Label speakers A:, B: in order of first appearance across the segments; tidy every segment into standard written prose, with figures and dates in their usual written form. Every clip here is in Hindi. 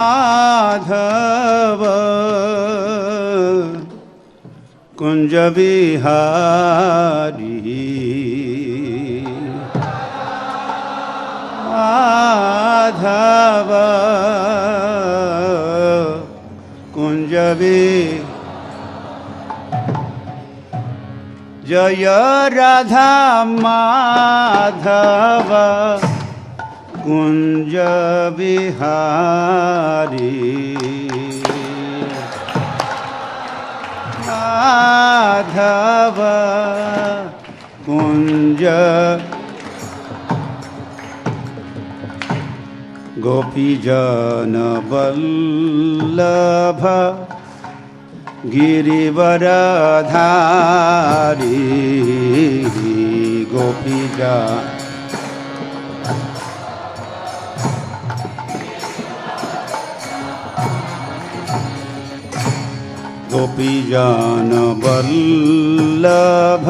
A: माधव कुंज बिहारी माधव कुंज बिहारी जय राधा माधव कुंज बिहारी माधव कुंज गोपीजन वल्लभ गिरिवरधारी गोपीजन गोपीजन वल्लभ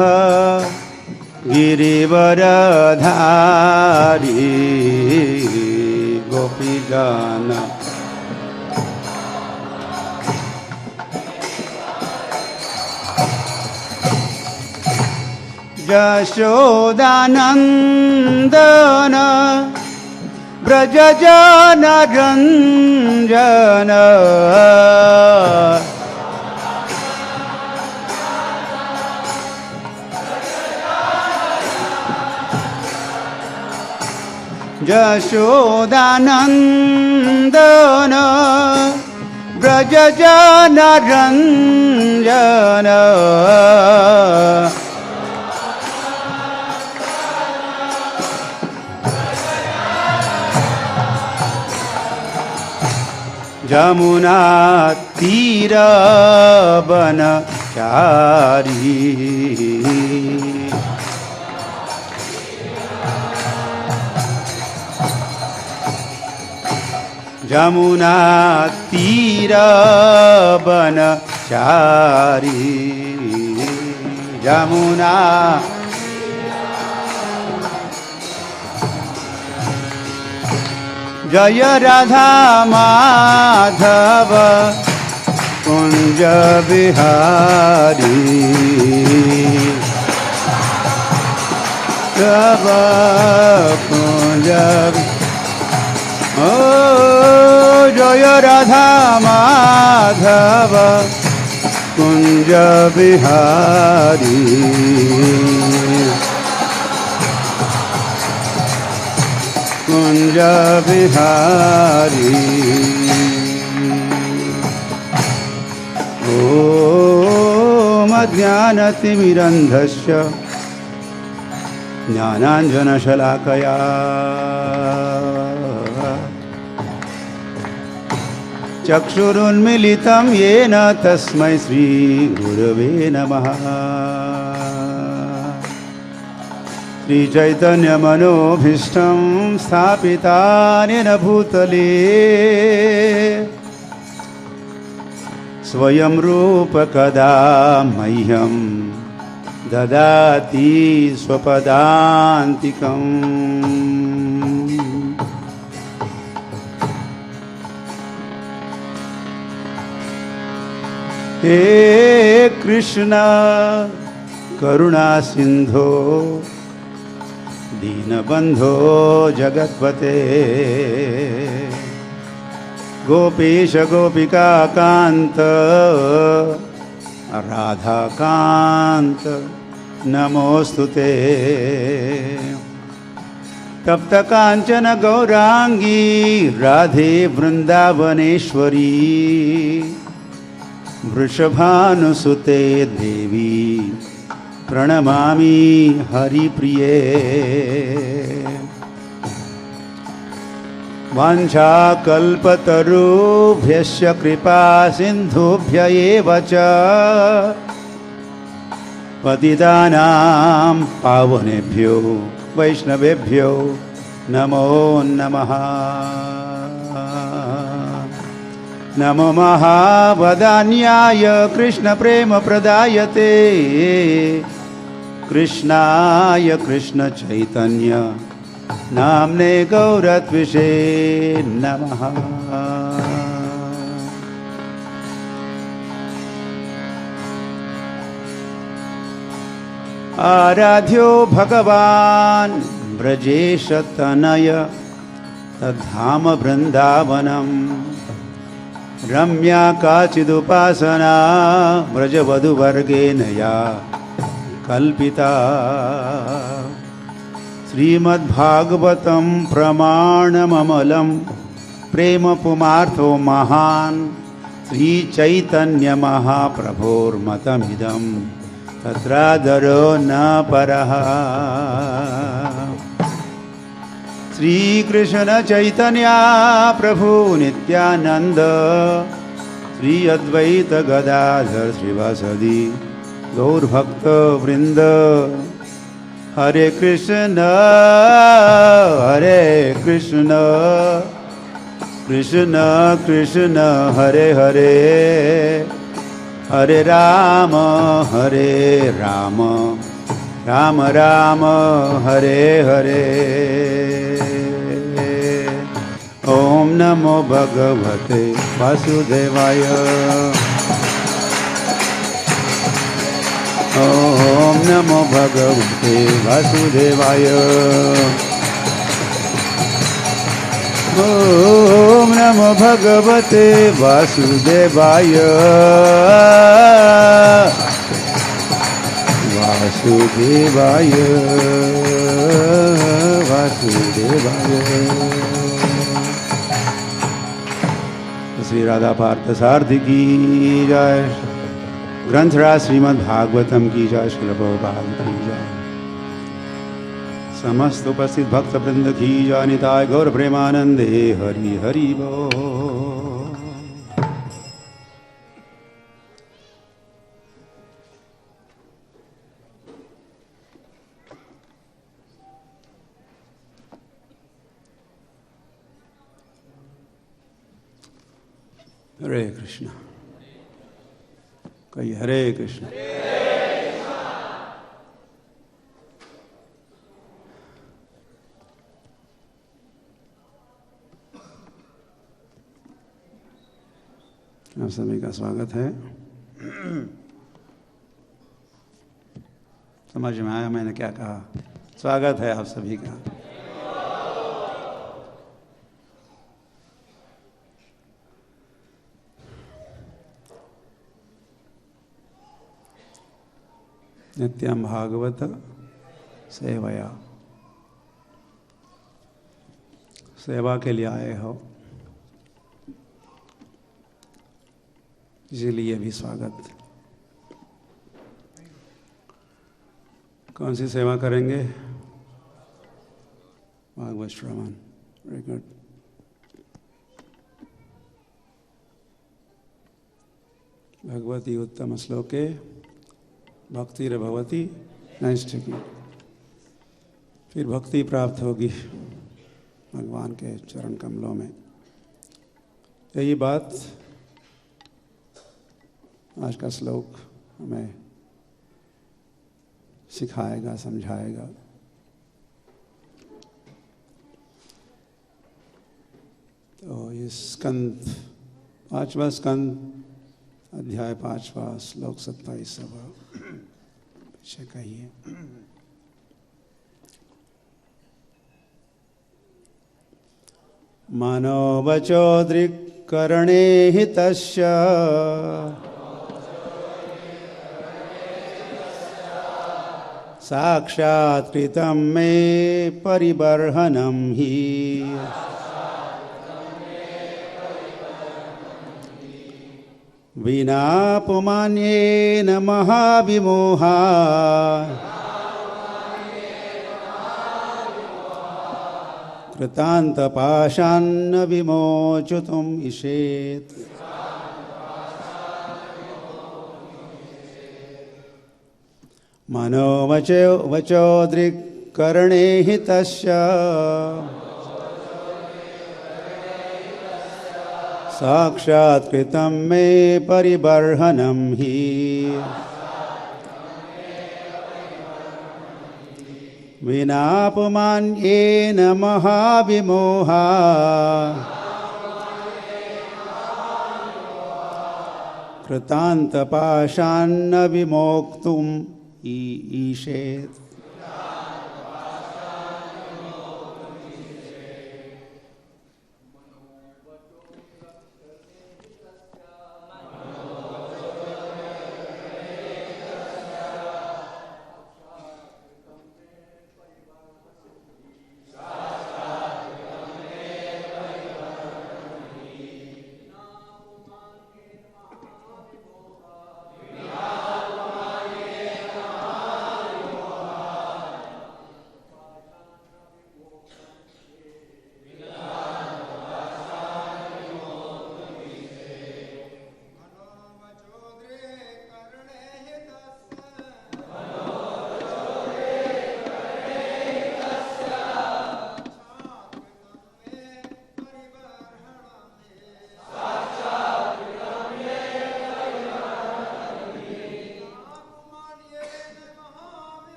A: गिरिवरधारी गोपीजन यशोदानंदन ब्रजजन रंजन यशोदानंदन ब्रजजन रंजन जमुना तीर बनचारी जमुना तीर बनचारी जमुना जय राधा माधव कुंज बिहारी तब कुंज ओ जय राधा माधव कुंज बिहारी कुंज बिहारी ओम अज्ञानतिमिरन्धस्य ज्ञानाञ्जनशलाकया चक्षुरुन्मीलितं येन तस्मै श्रीगुरवे नमः श्रीचैतन्यमनोभीष्टं स्थापितानेन भूतले स्वयं रूप कदा मह्यं ददाति स्वपदान्तिकम् हे कृष्ण करुणा सिंधो दीनबंधो जगत्पते गोपीश गोपिका कांत राधा कांत नमोस्तुते तप्त कांचन गौरांगी राधे वृंदावनेश्वरी वृषभानुसुते देवी प्रणमामि हरिप्रिये वाञ्छाकल्पतरुभ्यश्च कृपा सिन्धुभ्य एव च पतितानां पावनेभ्यो वैष्णवेभ्यो नमो नमः नमो महावदान्याय कृष्णप्रेमप्रदायते कृष्णाय कृष्णचैतन्य नाम्ने गौरत्विषे नमः। आराध्यो भगवान् ब्रजेशतनय तद्धाम वृन्दावनम् रम्या काचिदुपासना व्रजवधुवर्गेण या कल्पिता श्रीमद्भागवतं प्रमाणममलं प्रेमपुमार्थो महान् श्रीचैतन्यमहाप्रभोर्मतमिदं तत्रादरो न परः। श्रीकृष्ण चैतन्य प्रभु नित्यानंद श्री अद्वैत गदाधर श्रीवासदि गौरभक्त वृंद हरे कृष्ण कृष्ण कृष्ण हरे हरे हरे राम राम राम हरे हरे। ओम नमो भगवते वासुदेवाय। ओम नमो भगवते वासुदेवाय। ओम नमो भगवते वासुदेवाय। वासुदेवाय वासुदेवाय। श्री राधा पार्थ सारथी की जय। ग्रंथराज श्रीमद् भागवतम की जय। श्रील प्रभुपाद की जय। समस्त उपस्थित भक्त वृंद की जय। निताय गौर प्रेमानंदे हरि हरि बोल। हरे कृष्ण। कहिए हरे कृष्ण। आप सभी का स्वागत है। समझ में आया मैंने क्या कहा? स्वागत है आप सभी का। नित्यं भागवत सेवया। सेवा के लिए आए हो, इसीलिए भी स्वागत। कौन सी सेवा करेंगे? भागवत श्रवण। Very good. भगवती उत्तम श्लोके भक्तिर भवति नैष्ठिकी। फिर भक्ति प्राप्त होगी भगवान के चरण कमलों में। यही बात आज का श्लोक हमें सिखाएगा, समझाएगा। तो ये स्कंद 5वां स्कंद अध्याय 5वां श्लोक 27वां पीछे कहिए। मनो वचो दृक्करणे हितस्य साक्षात् कृतं मे परिबर्हनं हि। विना पुमान्येन महाविमोहात् कृतान्तपाशान्न विमोचयितुम् इषेत्। मनो वचो दृक्करणे हितस्य साक्षात् कृतं मे परिबर्हनं हि। विनापमान्येन महाविमोहात् कृतान्तपाशान्न विमोक्तुम् ईशेत।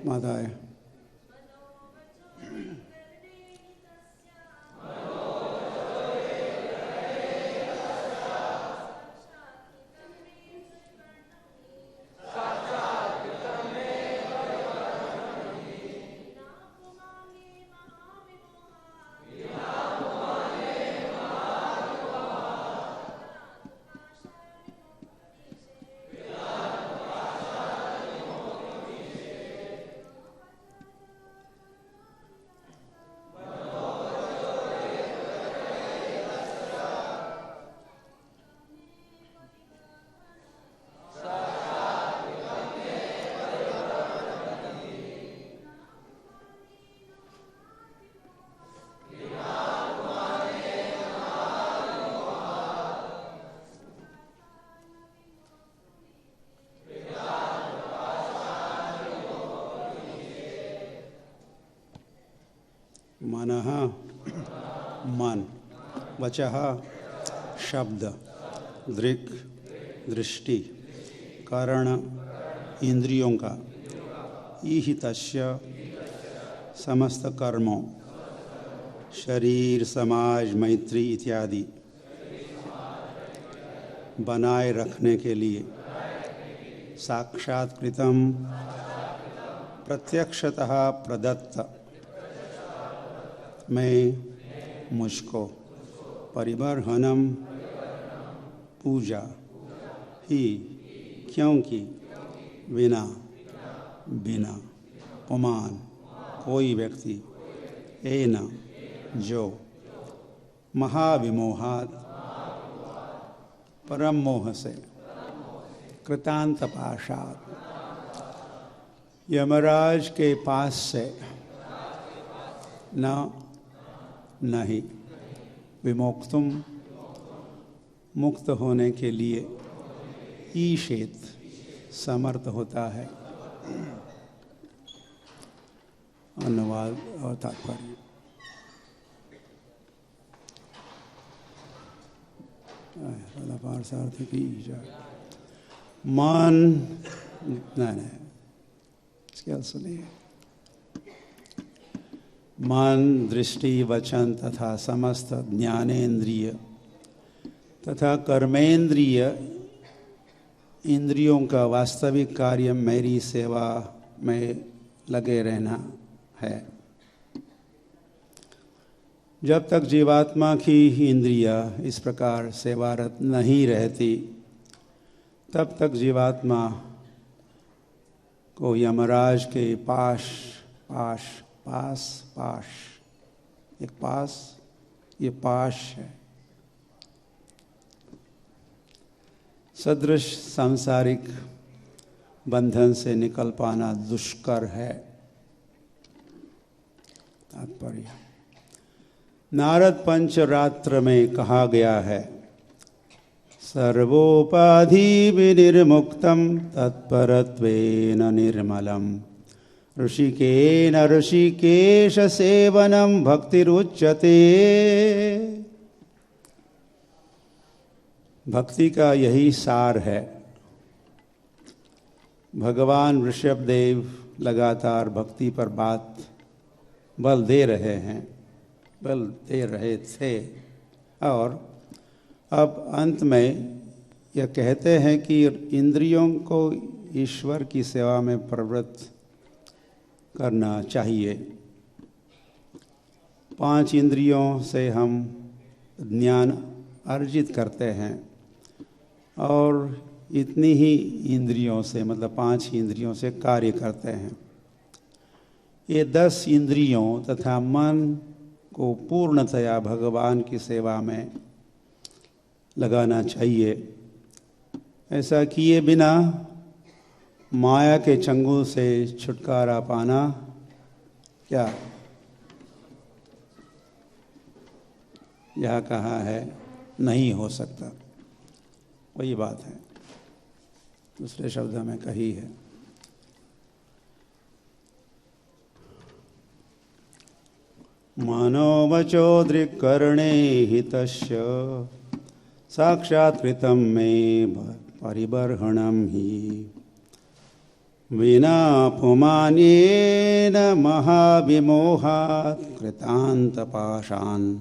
A: माताएं मनः मन, वचः शब्द, दृक् दृष्टि, करण इंद्रियों का, ईहितस्य समस्त कर्मों, शरीर समाज मैत्री इत्यादि बनाए रखने के लिए साक्षात्कृतम प्रत्यक्षतः प्रदत्त मैं मुझको परिबर्हनम पूजा ही क्योंकि बिना बिना पुमान कोई व्यक्ति एन जो महाविमोहात परम मोह से कृतांत पाशात यमराज के पास से न नहीं विमोक्तुम मुक्त होने के लिए ईशेत समर्थ होता है। अनुवाद और तात्पर्य। पारसार्थ की जय। मन नहीं इसके सुनिए। मन, दृष्टि, वचन तथा समस्त ज्ञानेन्द्रिय तथा कर्मेंद्रिय इंद्रियों का वास्तविक कार्य मेरी सेवा में लगे रहना है। जब तक जीवात्मा की इंद्रियां इस प्रकार सेवारत नहीं रहती, तब तक जीवात्मा को यमराज के पास एक पास, ये पाश है, सदृश सांसारिक बंधन से निकल पाना दुष्कर है। तात्पर्य। नारद पंचरात्र में कहा गया है, सर्वोपाधि विनिर्मुक्तम तत्परत्वेन निर्मलम ऋषिकेन ऋषिकेश सेवनम भक्तिरुच्यते। भक्ति का यही सार है। भगवान ऋषभदेव लगातार भक्ति पर बल दे रहे थे और अब अंत में यह कहते हैं कि इंद्रियों को ईश्वर की सेवा में प्रवृत्त करना चाहिए। 5 इंद्रियों से हम ज्ञान अर्जित करते हैं और इतनी ही इंद्रियों से, मतलब 5 इंद्रियों से कार्य करते हैं। ये 10 इंद्रियों तथा मन को पूर्णतया भगवान की सेवा में लगाना चाहिए। ऐसा किए बिना माया के चंगुल से छुटकारा पाना क्या यह कहा है नहीं हो सकता। वही बात है, दूसरे शब्दों में कही है। मनोवचो दृक्कर्णे हितस्य साक्षात्कृतं मे परिबर्हणं हि विना पुमानेन महाविमोहात् कृतान्तपाशान्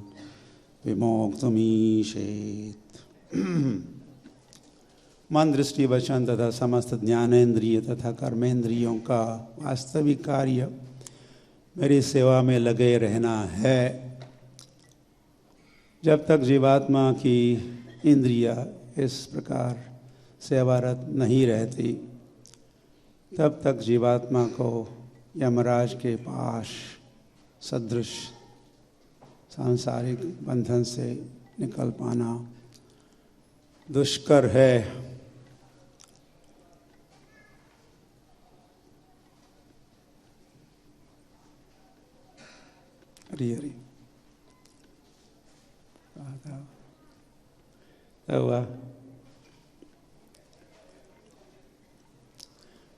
A: विमोक्तुमीशेत्। मन, दृष्टि, वचन तथा समस्त ज्ञानेन्द्रिय तथा कर्मेंद्रियों का वास्तविक कार्य मेरी सेवा में लगे रहना है। जब तक जीवात्मा की इंद्रियां इस प्रकार सेवारत नहीं रहती, तब तक जीवात्मा को यमराज के पास सदृश सांसारिक बंधन से निकल पाना दुष्कर है। हरि हरि। हुआ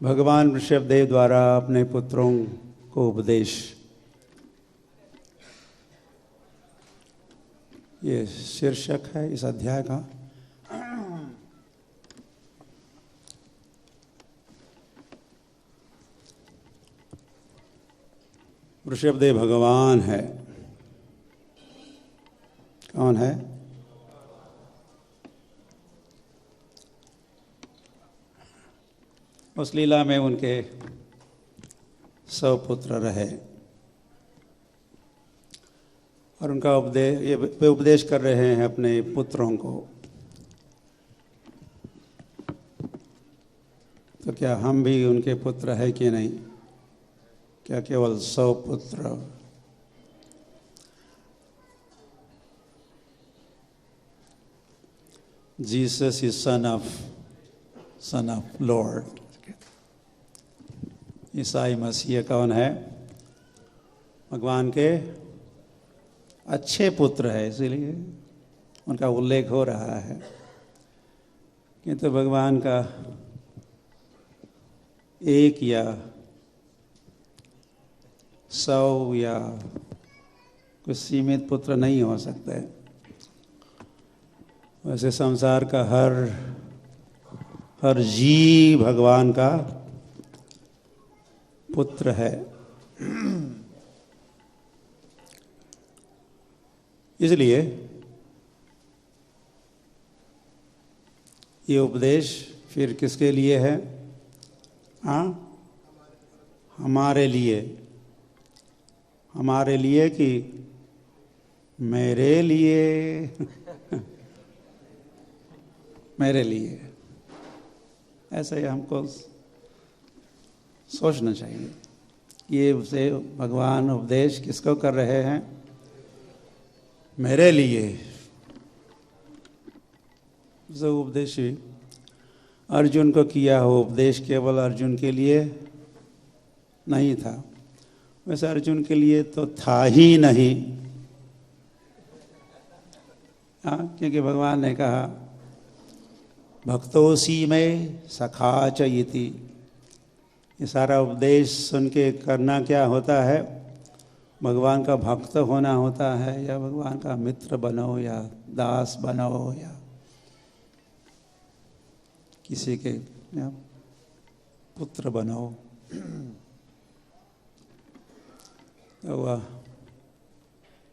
A: भगवान ऋषभदेव द्वारा अपने पुत्रों को उपदेश। ये शीर्षक है इस अध्याय का। ऋषभदेव भगवान है। कौन है? उस लीला में उनके 100 पुत्र रहे और उनका वे उपदेश कर रहे हैं अपने पुत्रों को। तो क्या हम भी उनके पुत्र है कि नहीं? क्या केवल 100 पुत्र? Jesus is son of Lord. ईसाई मसीह कौन है? भगवान के अच्छे पुत्र है, इसीलिए उनका उल्लेख हो रहा है। किंतु भगवान का एक या 100 या कुछ सीमित पुत्र नहीं हो सकते। वैसे संसार का हर जीव भगवान का पुत्र है। इसलिए ये उपदेश फिर किसके लिए है? हाँ, हमारे लिए। हमारे लिए कि मेरे लिए? मेरे लिए। ऐसा ही हमको सोचना चाहिए। ये उसे भगवान उपदेश किसको कर रहे हैं? मेरे लिए। जो उपदेश अर्जुन को किया हो, उपदेश केवल अर्जुन के लिए नहीं था। वैसे अर्जुन के लिए तो था ही नहीं। क्योंकि भगवान ने कहा भक्तोसी में सखा च इति। ये सारा उपदेश सुन के करना क्या होता है? भगवान का भक्त होना होता है, या भगवान का मित्र बनो, या दास बनो, या किसी के या पुत्र बनो।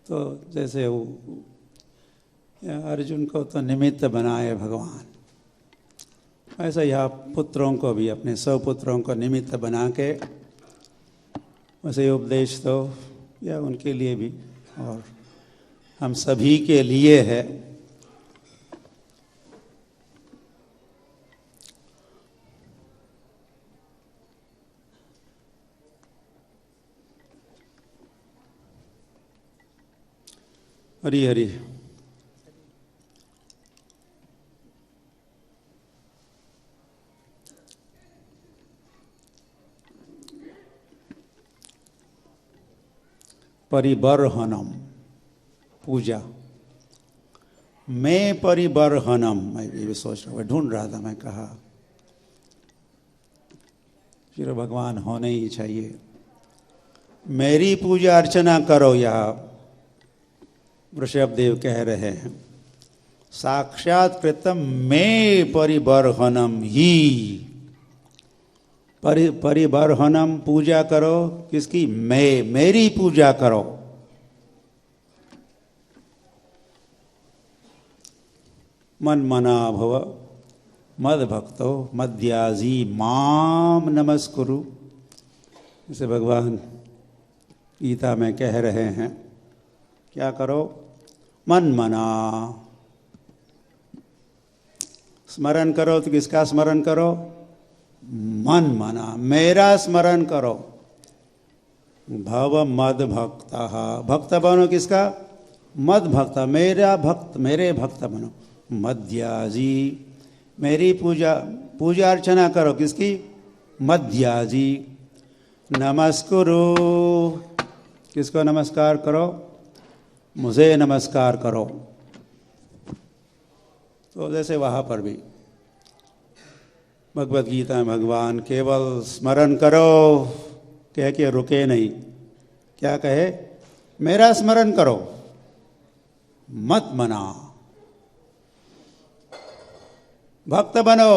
A: तो जैसे अर्जुन को तो निमित्त बनाए भगवान, ऐसा यह पुत्रों को भी, अपने 100 पुत्रों को निमित्त बना के वैसे उपदेश तो या उनके लिए भी और हम सभी के लिए है। हरि हरि। परिबर्हनम पूजा। मैं परिबर्हनम, मैं ये भी सोच रहा हूँ, ढूंढ रहा था, मैं कहा फिर भगवान होने ही चाहिए। मेरी पूजा अर्चना करो, यह वृषभदेव कह रहे हैं। साक्षात कृतम मैं परिबर्हनम ही। परिबर्हनम पूजा करो, किसकी? मेरी पूजा करो। मन मना भव मद भक्तो मद्याजी माम नमस्कुरु। इसे भगवान गीता में कह रहे हैं। क्या करो? मन मना। स्मरण करो तो किसका स्मरण करो? मन मना, मेरा स्मरण करो। भव मद भक्ता। भक्त बनो, किसका? मद भक्ता, मेरा भक्त, मेरे भक्त बनो। मध्याजी, मेरी पूजा अर्चना करो, किसकी? मध्याजी। नमस्कुरु, किसको नमस्कार करो? मुझे नमस्कार करो। तो जैसे वहाँ पर भी भगवत गीता में भगवान केवल स्मरण करो कह के रुके नहीं। क्या कहे? मेरा स्मरण करो, मत मना, भक्त बनो।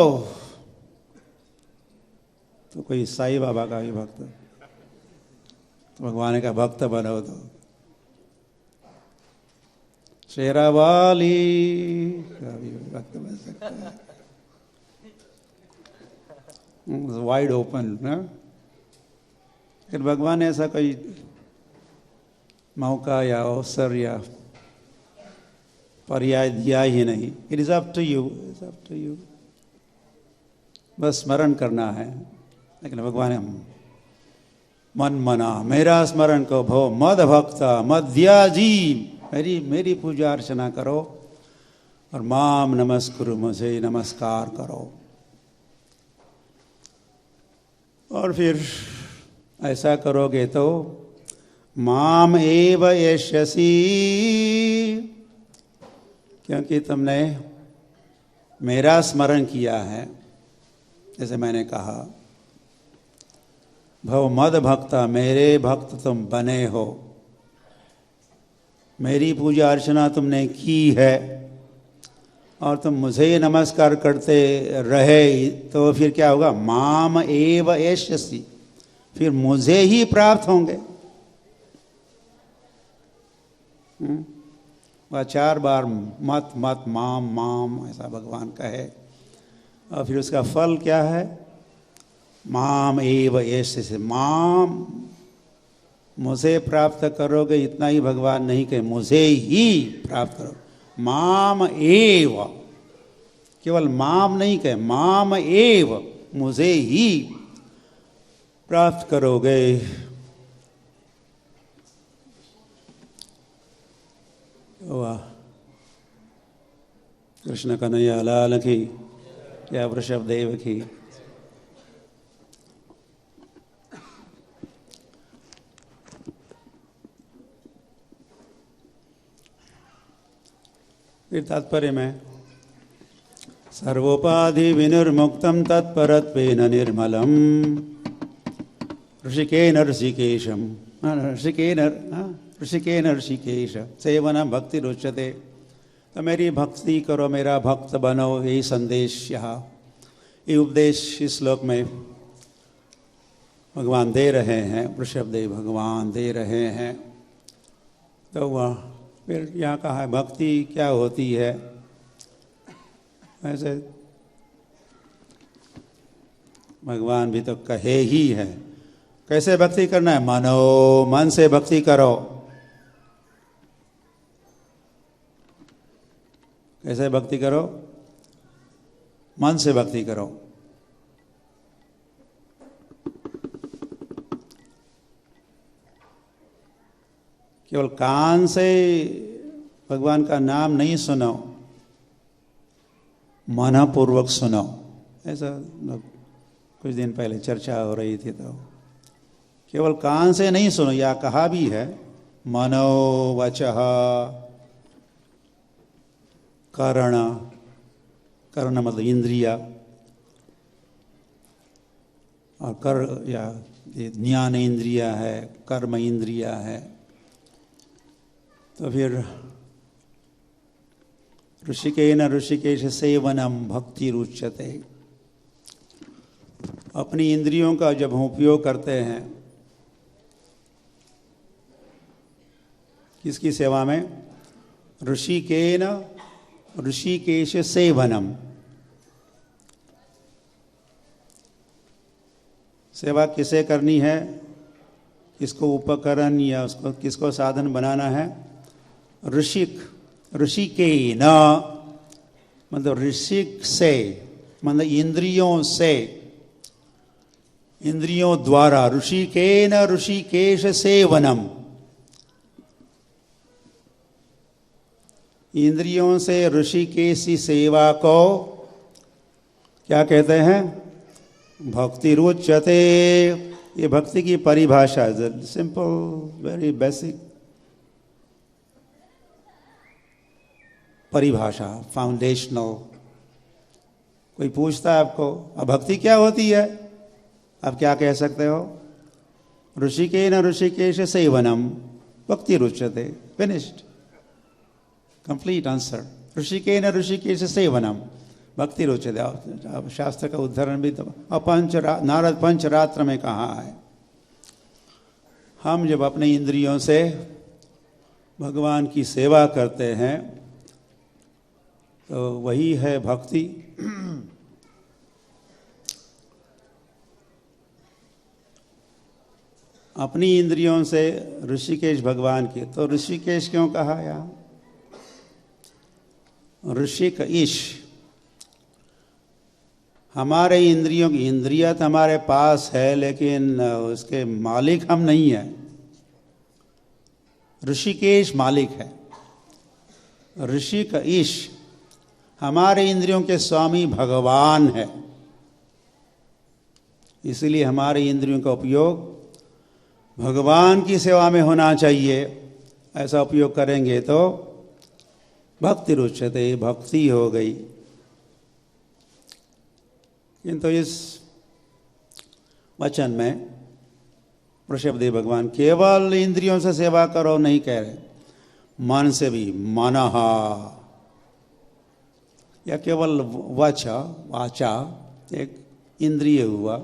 A: तो कोई साईं बाबा का भी भक्त, तो भगवान का भक्त बनो। तो शेरावाली का भी भक्त बन सकता है। वाइड ओपन ना। लेकिन भगवान ने ऐसा कोई मौका या अवसर या पर्याय दिया ही नहीं। It is up to you, it's up to you. बस स्मरण करना है। लेकिन भगवान ने मन मना, मेरा स्मरण को भो मद भक्ता मध्याजी, मेरी पूजा अर्चना करो और माम नमस्कुरु, मुझे नमस्कार करो। और फिर ऐसा करोगे तो माम एव यस्यसि, क्योंकि तुमने मेरा स्मरण किया है। जैसे मैंने कहा भव मद भक्ता, मेरे भक्त तुम बने हो, मेरी पूजा अर्चना तुमने की है और तुम मुझे नमस्कार करते रहे तो फिर क्या होगा? माम एव एष्यसि, फिर मुझे ही प्राप्त होंगे। वह 4 बार मत मत माम माम ऐसा भगवान कहे और फिर उसका फल क्या है? माम एव एष्यसि, माम मुझे प्राप्त करोगे, इतना ही भगवान नहीं कहे, मुझे ही प्राप्त करो। माम एव, केवल माम नहीं कहे, माम एव, मुझे ही प्राप्त करोगे। वाह, कृष्ण कन्हैया लाल की, क्या वृषभ देव की। फिर तात्पर्य में, सर्वोपाधि विनिर्मुक्तम तत्परत्वेन निर्मलम ऋषिकेन ऋषिकेशम, ऋषिकेन ऋषिकेश सेवनम भक्ति रुच्यते। तो मेरी भक्ति करो, मेरा भक्त बनो, यही संदेश यहाँ, ये उपदेश इस श्लोक में भगवान दे रहे हैं, वृषभदेव भगवान दे रहे हैं। तो वह फिर यहाँ कहा है भक्ति क्या होती है। ऐसे भगवान भी तो कहे ही है। कैसे भक्ति करना है? मनो, मन से भक्ति करो। कैसे भक्ति करो? मन से भक्ति करो। केवल कान से भगवान का नाम नहीं सुनो, मनपूर्वक सुनो। ऐसा कुछ दिन पहले चर्चा हो रही थी, तो केवल कान से नहीं सुनो, या कहा भी है मनो वचः करण, करण मतलब इंद्रिया, और कर या ज्ञान इंद्रिया है, कर्म इंद्रिया है। तो फिर ऋषिकेन ऋषिकेश सेवनम भक्ति रुच्यते। अपनी इंद्रियों का जब हम उपयोग करते हैं किसकी सेवा में? ऋषिकेन ऋषिकेश सेवनम। सेवा किसे करनी है? किसको उपकरण या उसको किसको साधन बनाना है? ऋषिकेन मतलब ऋषिक से, मतलब इंद्रियों से, इंद्रियों द्वारा। ऋषिकेन ऋषिकेश सेवनम, इंद्रियों से ऋषिकेश की सेवा को क्या कहते हैं? भक्ति रुच्यते। ये भक्ति की परिभाषा है, सिंपल वेरी बेसिक परिभाषा, फाउंडेशनल। कोई पूछता है आपको अब भक्ति क्या होती है, आप क्या कह सकते हो? ऋषिकेन ऋषिकेश सेवनम भक्ति रुच्यते। Finished, complete answer. ऋषिकेन ऋषिकेश सेवनम भक्ति रुच्यते। अब शास्त्र का उदाहरण भी तो नारद पंचरात्र में कहा है। हम जब अपने इंद्रियों से भगवान की सेवा करते हैं तो वही है भक्ति। अपनी इंद्रियों से ऋषिकेश भगवान की, तो ऋषिकेश क्यों कहा यहाँ? ऋषिक ईश, हमारे इंद्रियों की, इंद्रिया तो हमारे पास है लेकिन उसके मालिक हम नहीं हैं। ऋषिकेश मालिक है। ऋषिक ईश, हमारे इंद्रियों के स्वामी भगवान है। इसलिए हमारे इंद्रियों का उपयोग भगवान की सेवा में होना चाहिए। ऐसा उपयोग करेंगे तो भक्ति रुच्यते, भक्ति हो गई। किंतु इस वचन में ऋषभदेव भगवान केवल इंद्रियों से सेवा करो नहीं कह रहे, मन से भी। मनहा या केवल वाचा एक इंद्रिय हुआ,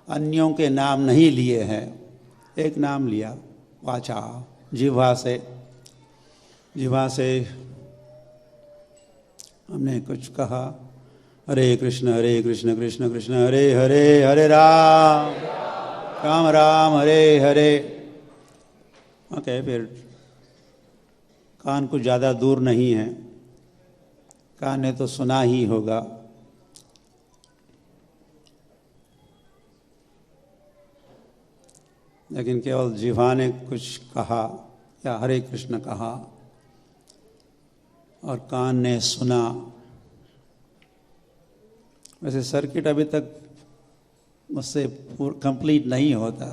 A: अन्यों के नाम नहीं लिए हैं, एक नाम लिया वाचा। जिह्वा से हमने कुछ कहा, हरे कृष्ण कृष्ण कृष्ण हरे हरे, हरे राम राम राम हरे हरे। ओके, फिर कान कुछ ज़्यादा दूर नहीं है, कान ने तो सुना ही होगा। लेकिन केवल जिह्वा ने कुछ कहा या हरे कृष्ण कहा और कान ने सुना। वैसे सर्किट अभी तक मुझसे कंप्लीट नहीं होता।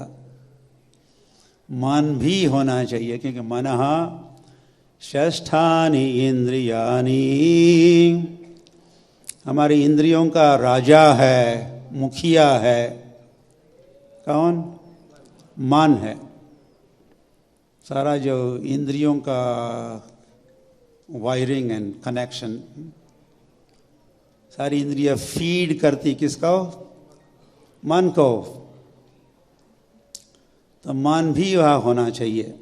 A: मन भी होना चाहिए, क्योंकि मनः षष्ठानि इंद्रियानि, हमारी इंद्रियों का राजा है, मुखिया है। कौन? मन है। सारा जो इंद्रियों का वायरिंग एंड कनेक्शन, सारी इंद्रियां फीड करती किसको? मन को। तो मन भी वहाँ होना चाहिए।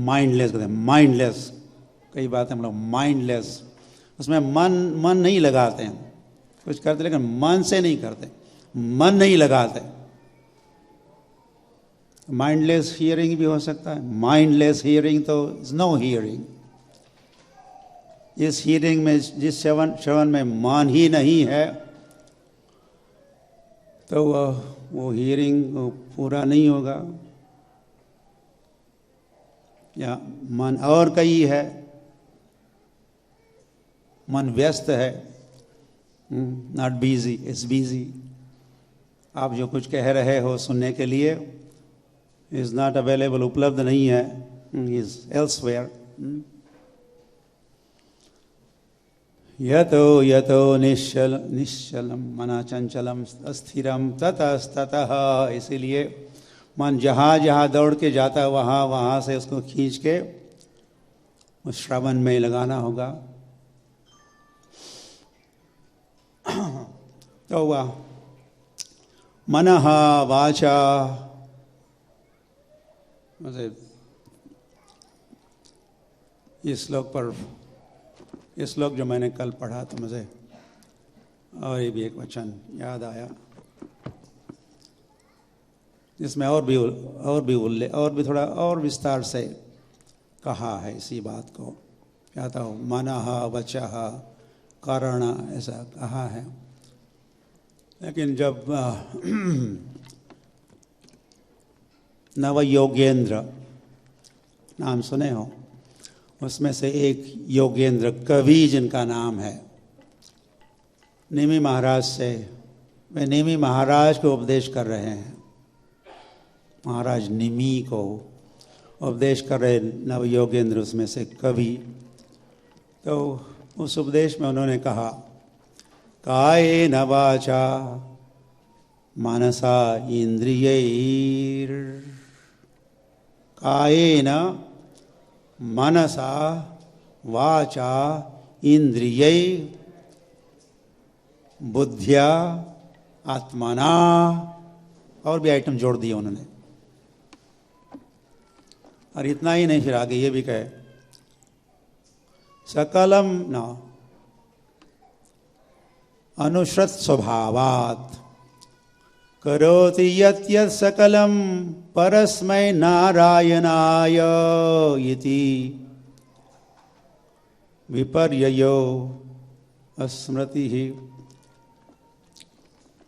A: माइंडलेस कहते हैं, माइंडलेस। कई बात हम लोग माइंडलेस, उसमें मन नहीं लगाते हैं, कुछ करते लेकिन मन से नहीं करते, मन नहीं लगाते। माइंडलेस हियरिंग भी हो सकता है। माइंडलेस हियरिंग तो इज नो हियरिंग। इस हियरिंग में, जिस श्रवण में मन ही नहीं है, तो वो हियरिंग पूरा नहीं होगा। या मन और कहीं है, मन व्यस्त है, नॉट बिजी, इज बिजी। आप जो कुछ कह रहे हो सुनने के लिए, इज नॉट अवेलेबल, उपलब्ध नहीं है, इज एल्सवेयर। यतो यतो निश्चलम मना चंचलम अस्थिरम ततस्ततः। इसीलिए मन जहाँ जहाँ दौड़ के जाता, वहाँ वहाँ से उसको खींच के उस श्रवण में लगाना होगा। तो वह मनः वाचा, इस श्लोक जो मैंने कल पढ़ा तो मुझे और ये भी एक वचन याद आया, जिसमें और भी थोड़ा और विस्तार से कहा है इसी बात को। कहता हूँ मनः वचः करण, ऐसा कहा है। लेकिन जब नवयोगेंद्र नाम सुने हो, उसमें से एक योगेंद्र कवि जिनका नाम है, नेमी महाराज से, वे नेमी महाराज को उपदेश कर रहे हैं। महाराज निमी को उपदेश कर रहे नवयोगेंद्र, उसमें से कवि। तो उस उपदेश में उन्होंने कहा, कायेन वाचा मनसा इंद्रियैर, कायेन मनसा वाचा इंद्रियै बुद्धिया आत्मना, और भी आइटम जोड़ दिए उन्होंने। और इतना ही नहीं, फिर आगे ये भी कहे, सकलम न अनुश्रत स्वभावात् करोति यत् यत् सकलम परस्मै नारायणाय इति विपर्ययो अस्मृति ही।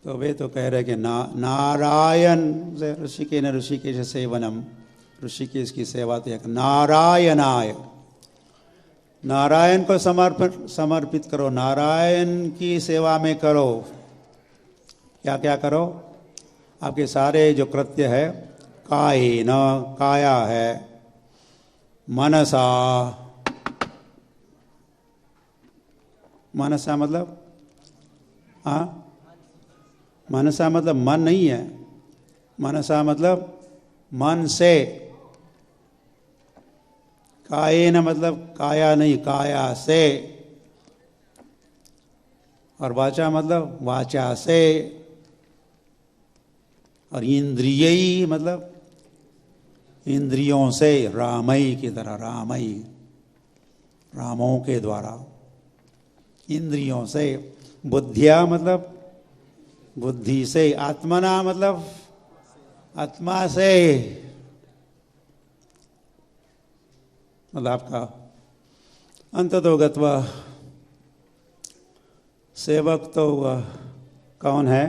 A: तो वे तो कह रहे कि नारायण से ऋषिकेश सेवनम, ऋषिकेश की सेवा तो एक नारायणाय, नारायण को समर्पित करो, नारायण की सेवा में करो। क्या क्या करो? आपके सारे जो कृत्य है, कायेन काया है, मनसा, मनसा मतलब मनसा मतलब मन नहीं है, मनसा मतलब मन से। कायेन मतलब काया नहीं, काया से। और वाचा मतलब वाचा से। और इंद्रियई मतलब इंद्रियों से, रामई की तरह, रामई, रामों के द्वारा, इंद्रियों से। बुद्धिया मतलब बुद्धि से। आत्मना मतलब आत्मा से, मतलब आपका अंततो गत्वा। सेवक तो वह कौन है?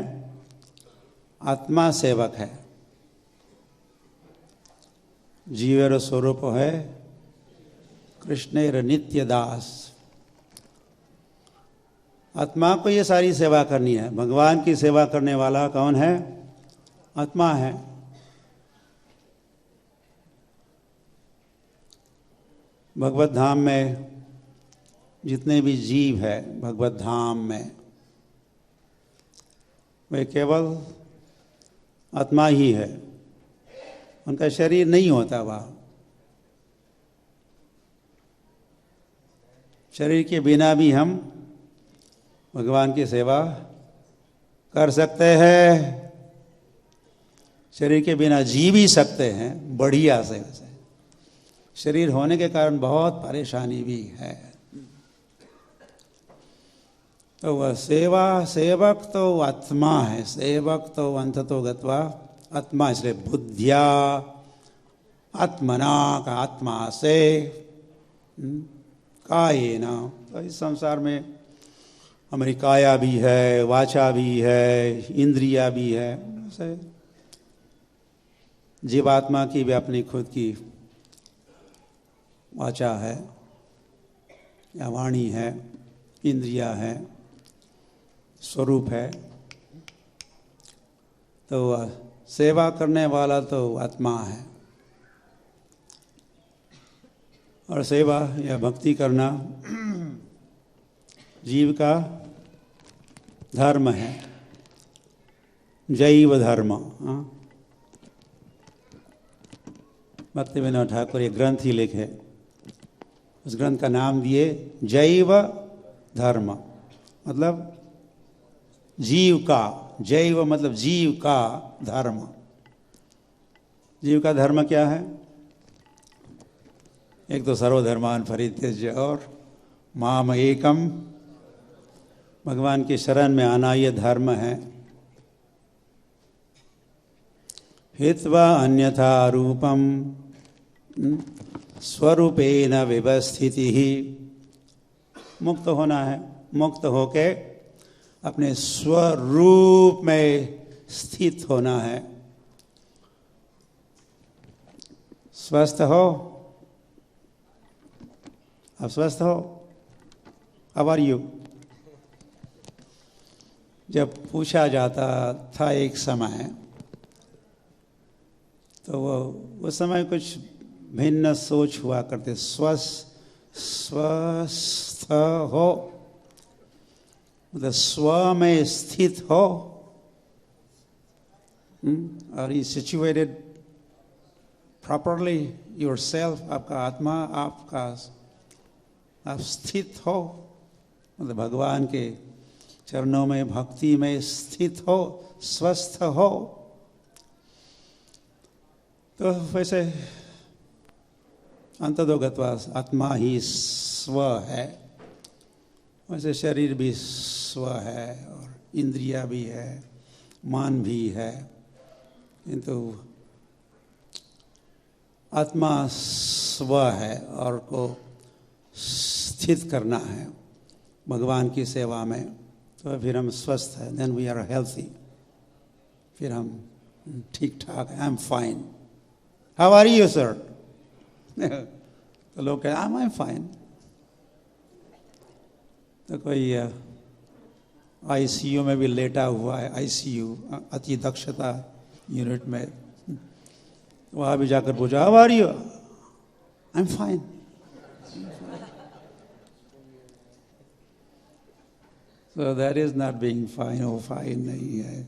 A: आत्मा सेवक है। जीवेर स्वरूप है कृष्णेर नित्य दास। आत्मा को ये सारी सेवा करनी है। भगवान की सेवा करने वाला कौन है? आत्मा है। भगवत धाम में जितने भी जीव है भगवत धाम में, वे केवल आत्मा ही है, उनका शरीर नहीं होता। वह शरीर के बिना भी हम भगवान की सेवा कर सकते हैं। शरीर के बिना जी भी सकते हैं बढ़िया से। शरीर होने के कारण बहुत परेशानी भी है। तो वह सेवा, सेवक तो आत्मा है। सेवक तो अंततो गत्वा आत्मा, इसलिए बुद्धिया, आत्मना का आत्मा से, कायेन। तो इस संसार में हमारी काया भी है, वाचा भी है, इंद्रिया भी है। जीवात्मा की भी अपनी खुद की वाचा है या वाणी है, इंद्रिया है, स्वरूप है। तो सेवा करने वाला तो आत्मा है। और सेवा या भक्ति करना जीव का धर्म है, जैव धर्म। भक्तिविनोद ठाकुर एक ग्रंथ ही लिखे, उस ग्रंथ का नाम दिए जैव धर्म, मतलब जीव का। जैव मतलब जीव का धर्म। जीव का धर्म क्या है? एक तो सर्वधर्मान परित्यज्य और माम एकम, भगवान की शरण में आना, ये धर्म है। हित्वा अन्यथा रूपम स्वरूपेण व्यवस्थिति ही, मुक्त होना है। मुक्त होके अपने स्वरूप में स्थित होना है। स्वस्थ हो, आप स्वस्थ हो? How are you? जब पूछा जाता था एक समय, तो वो उस समय कुछ भिन्न सोच हुआ करते। स्वस्थ हो मतलब स्व में स्थित हो। Are you situated properly yourself? आपका आत्मा, आपका आप स्थित हो, मतलब भगवान के चरणों में भक्ति में स्थित हो, स्वस्थ हो। तो वैसे अंततो गत्वा आत्मा ही स्व है, वैसे शरीर भी स्व है और इंद्रिया भी है, मन भी है। किंतु आत्मा स्व है और को स्थित करना है भगवान की सेवा में, तो फिर हम स्वस्थ हैं। देन वी आर हेल्थी, फिर हम ठीक ठाक हैं। I am fine. How are you sir? तो लोग कहते आई एम फाइन। तो कोई आईसीयू में भी लेटा हुआ है, आईसीयू अति दक्षता यूनिट में, वहाँ भी जाकर पूछा how are you? I am fine. So that is not being fine. Oh, fine नहीं है।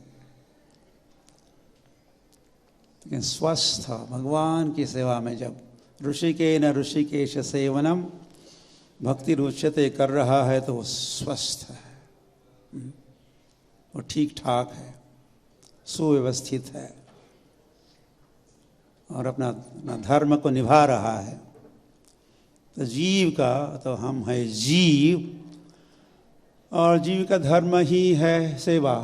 A: लेकिन स्वस्थ भगवान की सेवा में जब ऋषिकेन ऋषिकेश सेवनम भक्ति रुच्यते कर रहा है तो वो स्वस्थ है, वो ठीक ठाक है, सुव्यवस्थित है और अपना धर्म को निभा रहा है। तो जीव का तो हम है जीव, और जीव का धर्म ही है सेवा।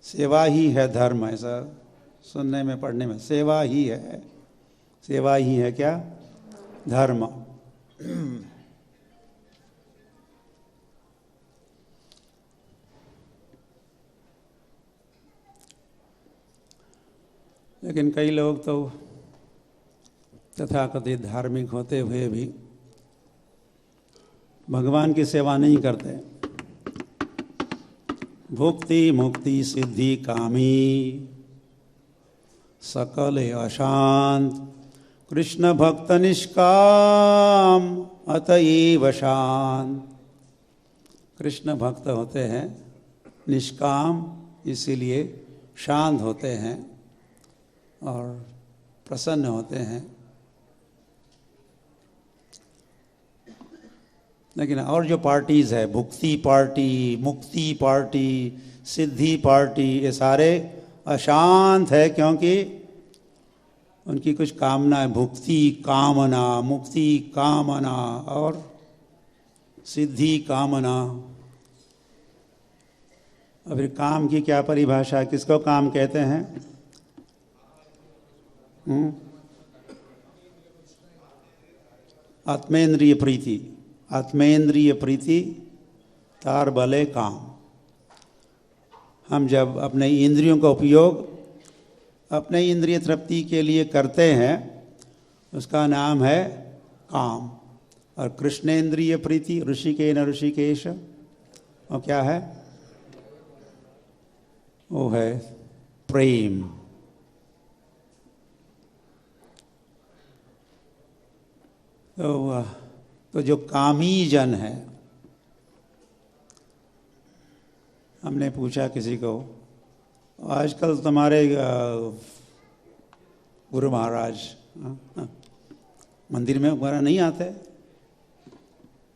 A: सेवा ही है धर्म, ऐसा सुनने में पढ़ने में, सेवा ही है, सेवा ही है क्या धर्म। लेकिन कई लोग तो तथाकथित धार्मिक होते हुए भी भगवान की सेवा नहीं करते। भुक्ति मुक्ति सिद्धि कामी सकल अशांत कृष्ण भक्त निष्काम अतएव शांत। कृष्ण भक्त होते हैं निष्काम, इसीलिए शांत होते हैं और प्रसन्न होते हैं। लेकिन और जो पार्टीज़ है, भुक्ति पार्टी, मुक्ति पार्टी, सिद्धि पार्टी, ये सारे अशांत है क्योंकि उनकी कुछ कामना है। भुक्ति कामना, मुक्ति कामना और सिद्धि कामना। अब फिर काम की क्या परिभाषा है, किसको काम कहते हैं? आत्मेंद्रिय प्रीति, आत्मेंद्रिय प्रीति तार भले काम। हम जब अपने इंद्रियों का उपयोग अपने इंद्रिय तृप्ति के लिए करते हैं उसका नाम है काम। और कृष्णेंद्रिय प्रीति ऋषिकेन ऋषिकेश, और क्या है? वो है प्रेम। तो जो कामी जन है, हमने पूछा किसी को, आजकल तुम्हारे गुरु महाराज मंदिर में वगैरह नहीं आते,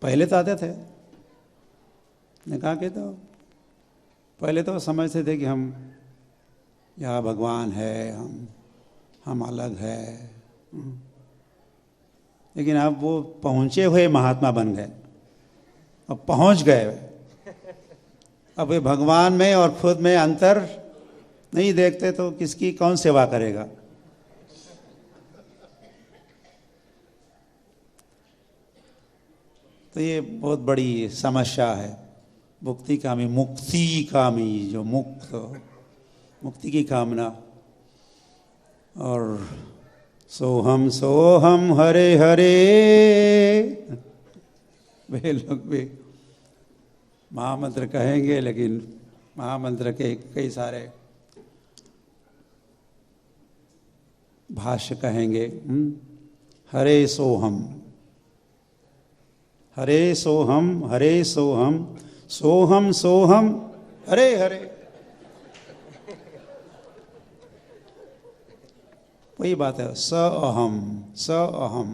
A: पहले तो आते थे। ने कहा कि तो पहले तो समझते थे कि हम यहाँ भगवान है, हम अलग है, लेकिन अब वो पहुँचे हुए महात्मा बन गए, अब पहुँच गए। अब वे भगवान में और खुद में अंतर नहीं देखते तो किसकी कौन सेवा करेगा? तो ये बहुत बड़ी समस्या है। मुक्ति कामी, मुक्ति कामी, जो मुक्ति की कामना। और सोहम सोहम हरे हरे, वे लोग भी महामंत्र कहेंगे, लेकिन महामंत्र के कई सारे भाष्य कहेंगे। हरे सोहम, हरे सोहम, हरे सोहम, सोहम सोहम हरे हरे। वही बात है, स अहम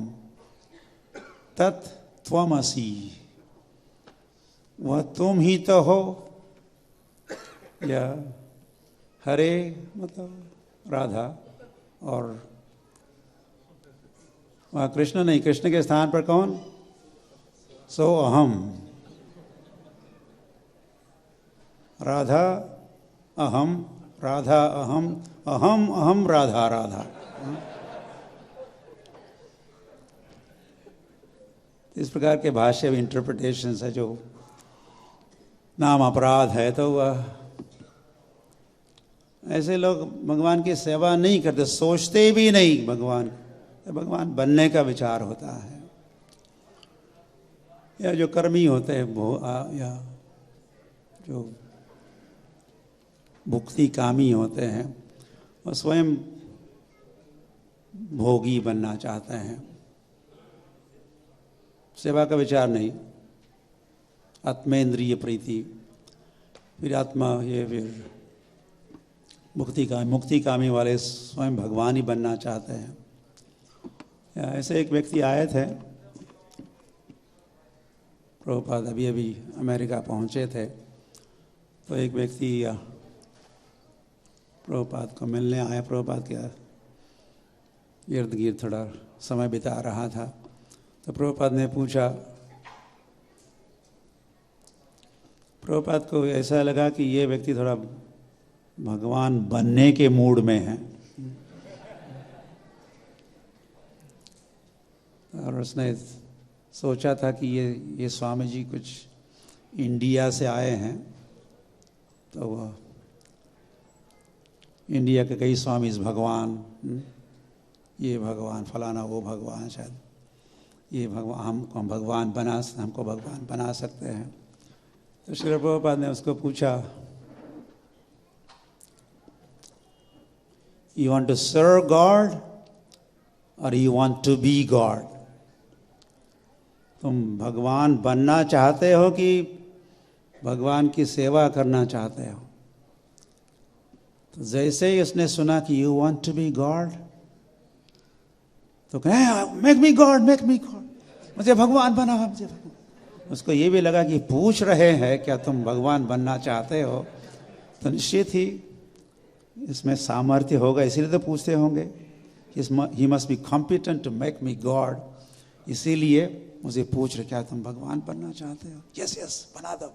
A: तत् त्वमसि, वह तुम ही तो हो। या हरे मतलब राधा, और वहाँ कृष्ण नहीं, कृष्ण के स्थान पर कौन? सो अहम, राधा अहम, राधा अहम, अहम अहम राधा राधा। इस प्रकार के भाष्य इंटरप्रिटेशंस है जो नाम अपराध है। तो वह ऐसे लोग भगवान की सेवा नहीं करते, सोचते भी नहीं भगवान बनने का विचार होता है। या जो कर्मी होते हैं, या जो भुक्ति कामी होते हैं, वो स्वयं भोगी बनना चाहते हैं, सेवा का विचार नहीं। आत्मेंद्रिय प्रीति, फिर आत्मा, ये फिर मुक्तिकामी वाले स्वयं भगवान ही बनना चाहते हैं। ऐसे एक व्यक्ति आए थे, प्रभुपाद अभी अभी अमेरिका पहुंचे थे, तो एक व्यक्ति प्रभुपाद को मिलने आया, प्रभुपाद के इर्द गिर्द थोड़ा समय बिता रहा था। तो प्रभुपाद ने पूछा, प्रभुपाद को ऐसा लगा कि ये व्यक्ति थोड़ा भगवान बनने के मूड में है, और उसने सोचा था कि ये स्वामी जी कुछ इंडिया से आए हैं, तो वह इंडिया के कई स्वामी भगवान, ये भगवान फलाना, वो भगवान, शायद ये भगवान हमको भगवान बना सकते हैं। तो श्री प्रभुपाद ने उसको पूछा, you want to serve God और you want to be God? तुम भगवान बनना चाहते हो कि भगवान की सेवा करना चाहते हो? तो जैसे ही उसने सुना कि you want to be God, तो कहे मेक मी गॉड, मुझे भगवान बना, मुझे भगवान। उसको ये भी लगा कि पूछ रहे हैं क्या तुम भगवान बनना चाहते हो, तो निश्चित ही इसमें सामर्थ्य होगा, इसीलिए तो पूछते होंगे। He must be competent to make me God, इसीलिए मुझे पूछ रहे क्या तुम भगवान बनना चाहते हो? यस बना दो।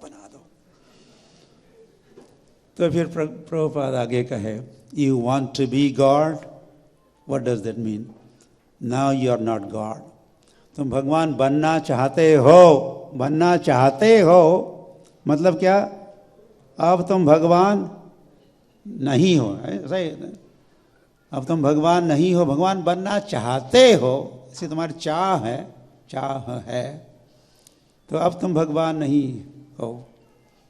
A: तो फिर प्रभुपाद आगे कहे, you want to be God, what does that mean? Now you are not God. तुम भगवान बनना चाहते हो, मतलब क्या? अब तुम भगवान नहीं हो, सही? अब तुम भगवान नहीं हो, भगवान बनना चाहते हो, इसे तुम्हारी चाह है, तो अब तुम भगवान नहीं हो।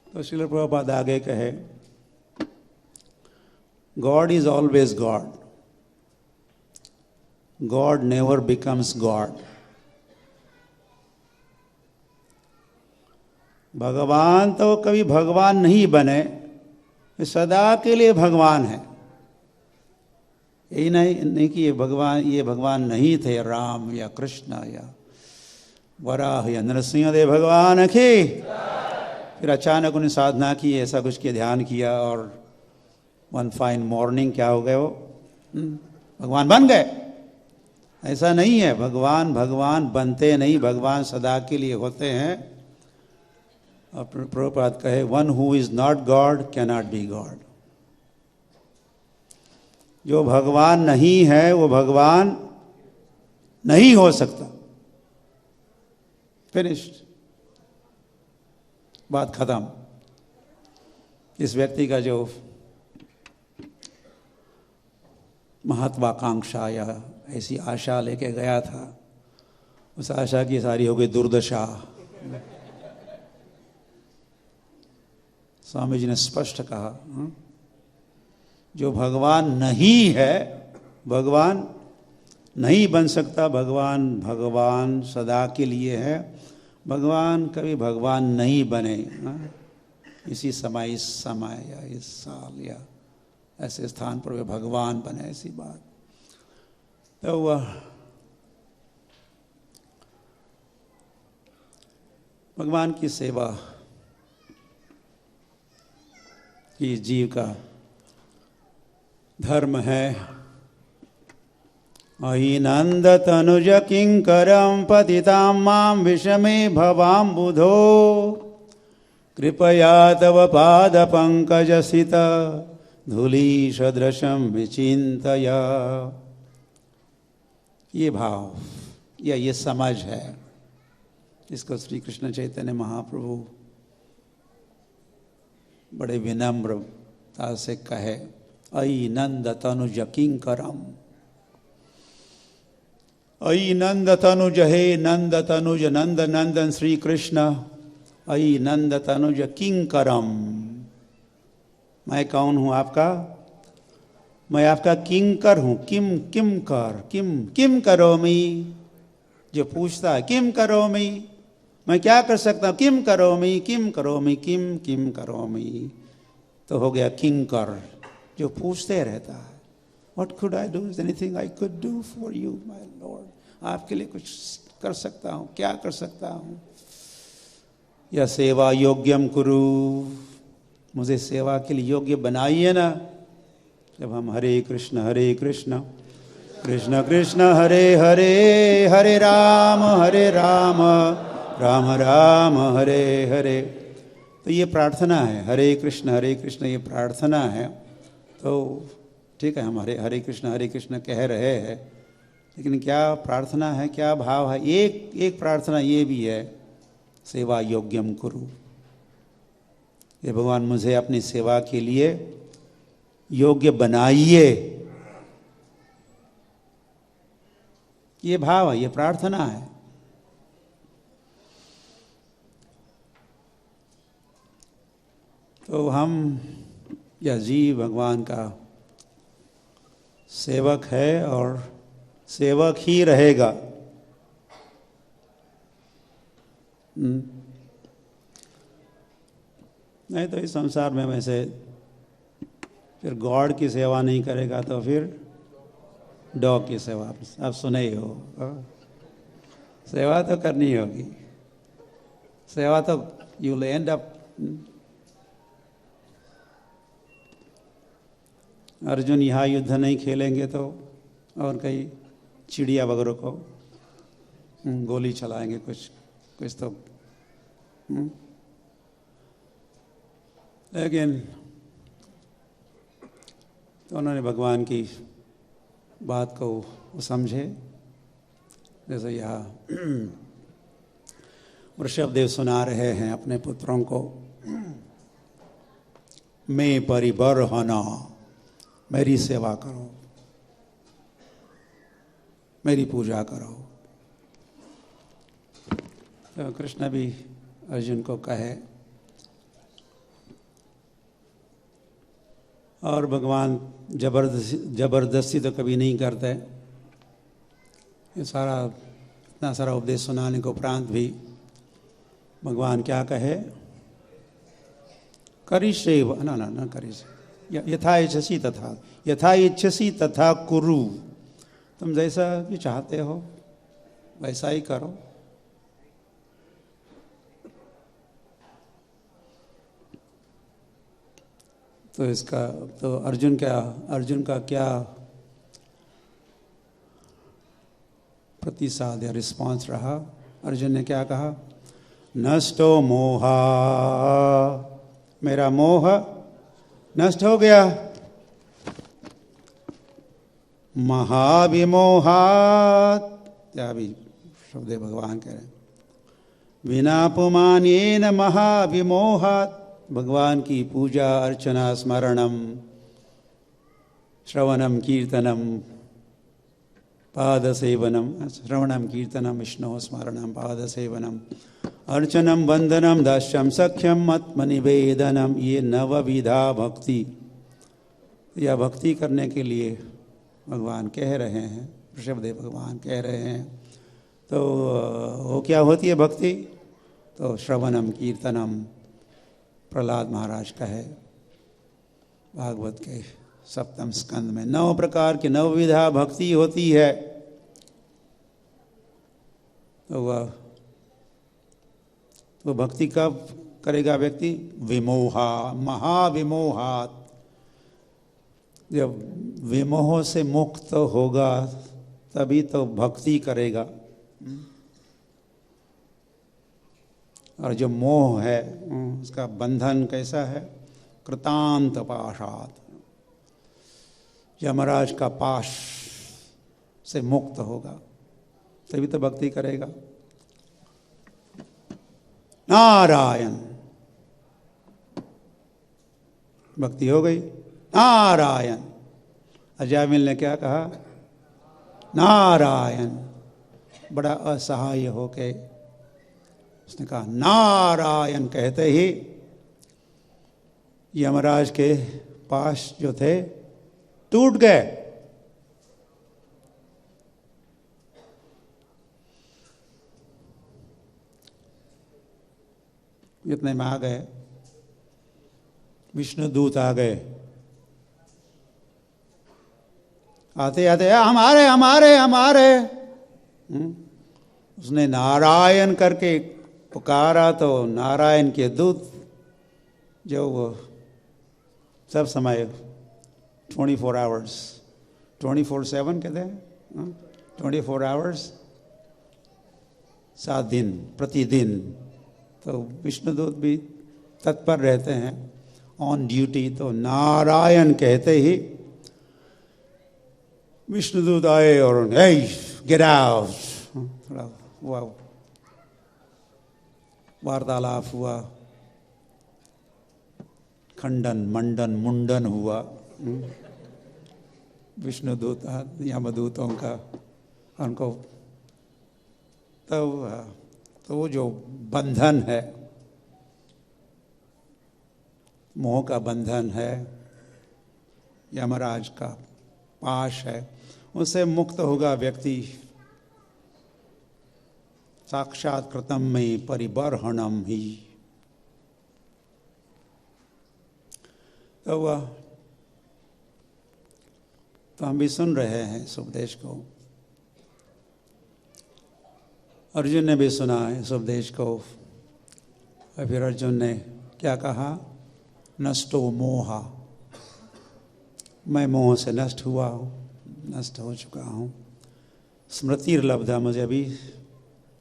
A: तो श्रील प्रभुपाद आगे कहे, God is always God, God never becomes God. भगवान तो कभी भगवान नहीं बने, सदा के लिए भगवान है। यही नहीं कि ये भगवान नहीं थे, राम या कृष्ण या वराह या नरसिंह देव भगवान की। फिर अचानक उन्हें साधना की, ऐसा कुछ के ध्यान किया, और वन फाइन मॉर्निंग क्या हो गए, वो भगवान बन गए। ऐसा नहीं है, भगवान बनते नहीं, भगवान सदा के लिए होते हैं। और प्रभुपाद कहे, one who is not God can not be God. जो भगवान नहीं है वो भगवान नहीं हो सकता। फिनिश्ड, बात खत्म। इस व्यक्ति का जो महत्वाकांक्षा या ऐसी आशा लेके गया था, उस आशा की सारी हो गई दुर्दशा। स्वामी जी ने स्पष्ट कहा, जो भगवान नहीं है, भगवान नहीं बन सकता। भगवान सदा के लिए है, भगवान कभी भगवान नहीं बने। इसी समय, इस समय या इस साल या ऐसे स्थान पर वे भगवान बने, ऐसी बात। तो वह भगवान की सेवा की जीव का धर्म है। अहि नंद तनुज किंकरम पतितां मां विषमे भवां बुधो, कृपया तव पाद पंकज सित धूली सदृशम विचिंतय। ये भाव या ये समझ है, इसको श्री कृष्ण चैतन्य महाप्रभु बड़े विनम्रता से कहे, अयि नंद तनुज किंकरम। अयि नंद तनुज, हे नंद तनुज, नंद नंदन श्री कृष्ण। अयि नंद तनुज किंकरम, मैं कौन हूं आपका? मैं आपका किंकर हूं। किम करोमि, जो पूछता है किम करोमि, मैं क्या कर सकता हूं? किम करोमि, किम करोमि, किम करोमि, तो हो गया किंकर, जो पूछते रहता है, What could I do? Is anything I could do for you, my Lord? आपके लिए कुछ कर सकता हूँ, क्या कर सकता हूँ? या सेवा योग्यम कुरु, मुझे सेवा के लिए योग्य बनाइए ना। जब हम हरे कृष्ण कृष्ण कृष्ण हरे हरे, हरे राम राम राम हरे हरे, तो ये प्रार्थना है। हरे कृष्ण ये प्रार्थना है। तो ठीक है, हम हरे कृष्ण कह रहे हैं, लेकिन क्या प्रार्थना है, क्या भाव है? एक प्रार्थना ये भी है, सेवा योग्यम कुरु, ये भगवान मुझे अपनी सेवा के लिए योग्य बनाइए। ये भाव है, ये प्रार्थना है। तो हम या जीव भगवान का सेवक है और सेवक ही रहेगा। नहीं तो इस संसार में वैसे फिर गॉड की सेवा नहीं करेगा तो फिर डॉग की सेवा, आप सुने ही हो। सेवा तो करनी होगी, सेवा तो you will and up. Arjun यहाँ युद्ध नहीं खेलेंगे तो और कई चिड़िया वगैरह को गोली चलाएंगे, कुछ तो। लेकिन तो उन्होंने भगवान की बात को समझे। जैसे यहाँ वृषभदेव सुना रहे हैं अपने पुत्रों को, मैं परिबर होना, मेरी सेवा करो, मेरी पूजा करो। तो कृष्ण भी अर्जुन को कहे, और भगवान जबरदस्ती तो कभी नहीं करते। ये इतना सारा उपदेश सुनाने को उपरांत भी भगवान क्या कहे, करिष्ये न करिष्ये, यथा इच्छसी तथा कुरु, तुम जैसा भी चाहते हो वैसा ही करो। तो अर्जुन का क्या प्रतिसाद या रिस्पॉन्स रहा? अर्जुन ने क्या कहा? नष्टो मोहा, मेरा मोह नष्ट हो गया। महाविमोहात, क्या भी शब्द भगवान कह रहे हैं, विनापुमानेन महाविमोहात, भगवान की पूजा अर्चना स्मरणम श्रवणम कीर्तनम पादसेवनम, श्रवणम कीर्तनम विष्णु स्मरणम पादसेवनम अर्चनम वंदनम दास्यम सख्यम आत्मनिवेदनम, ये नवविधा भक्ति, या भक्ति करने के लिए भगवान कह रहे हैं, ऋषभदेव भगवान कह रहे हैं। तो वो क्या होती है भक्ति? तो श्रवणम कीर्तनम, प्रहलाद महाराज का है भागवत के 7वें स्कंद में, 9 प्रकार की 9 विधा भक्ति होती है। तो वह तो भक्ति कब करेगा व्यक्ति? विमोहा, महाविमोहात, जब विमोह से मुक्त होगा तभी तो भक्ति करेगा। और जो मोह है उसका बंधन कैसा है? कृतांत पाशात, यमराज का पाश से मुक्त होगा तभी तो भक्ति करेगा। नारायण, भक्ति हो गई। नारायण, अजामिल ने क्या कहा? नारायण, बड़ा असहाय होके उसने कहा नारायण। कहते ही यमराज के पास जो थे टूट गए। इतने में आ गए विष्णु दूत, आ गए आते आते हमारे हमारे हमारे, उसने नारायण करके पुकारा तो नारायण के दूत जो वो सब समय 24 आवर्स 24/7 कहते हैं, 24 आवर्स 7 दिन प्रतिदिन, तो विष्णुदूत भी तत्पर रहते हैं ऑन ड्यूटी। तो नारायण कहते ही विष्णुदूत आए और गेट आउट, थोड़ा हुआ वार्तालाप हुआ, खंडन मंडन मुंडन हुआ विष्णुदूत यमदूतों का उनको। तो वो जो बंधन है, मोह का बंधन है, यमराज का पाश है, उससे मुक्त होगा व्यक्ति। साक्षात कृतम में परिबर्हणम ही। तो हम भी सुन रहे हैं इस उपदेश को, अर्जुन ने भी सुना इस उपदेश को। और फिर अर्जुन ने क्या कहा? नष्टो मोहा, मैं मोह से नष्ट हुआ हूँ, नष्ट हो चुका हूँ। स्मृतिर्लब्धा, मुझे अभी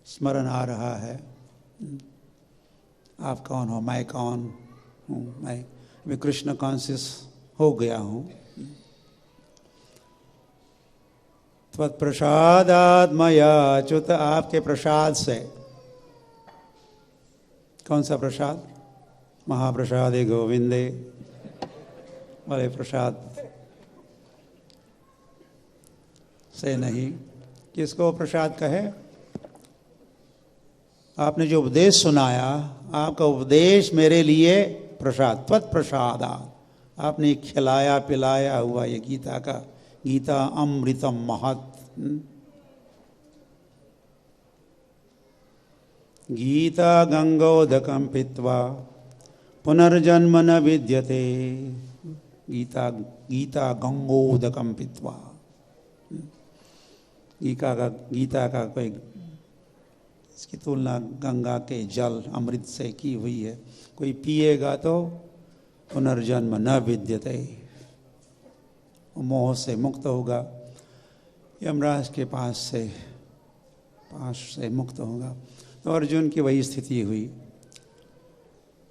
A: स्मरण आ रहा है, आप कौन हो, मैं कौन हूँ, मैं कृष्ण कॉन्शियस हो गया हूँ। त्वत्प्रसादात् मया च्युत, आपके प्रसाद से। कौन सा प्रसाद? महाप्रसादे गोविंदे, वाले प्रसाद से नहीं। किसको प्रसाद कहे? आपने जो उपदेश सुनाया, आपका उपदेश मेरे लिए प्रसाद। त्वत्प्रसादात्, आपने खिलाया पिलाया हुआ ये गीता का, गीता अमृतम महत्। गीता गंगोदकम पीत्वा पुनर्जन्म न विद्यते। गीता गंगोदकम पीत्वा, गीता का कोई, इसकी तुलना गंगा के जल अमृत से की हुई है। कोई पिएगा तो पुनर्जन्म न विद्यते, मोह से मुक्त होगा, यमराज के पास से मुक्त होगा। तो अर्जुन की वही स्थिति हुई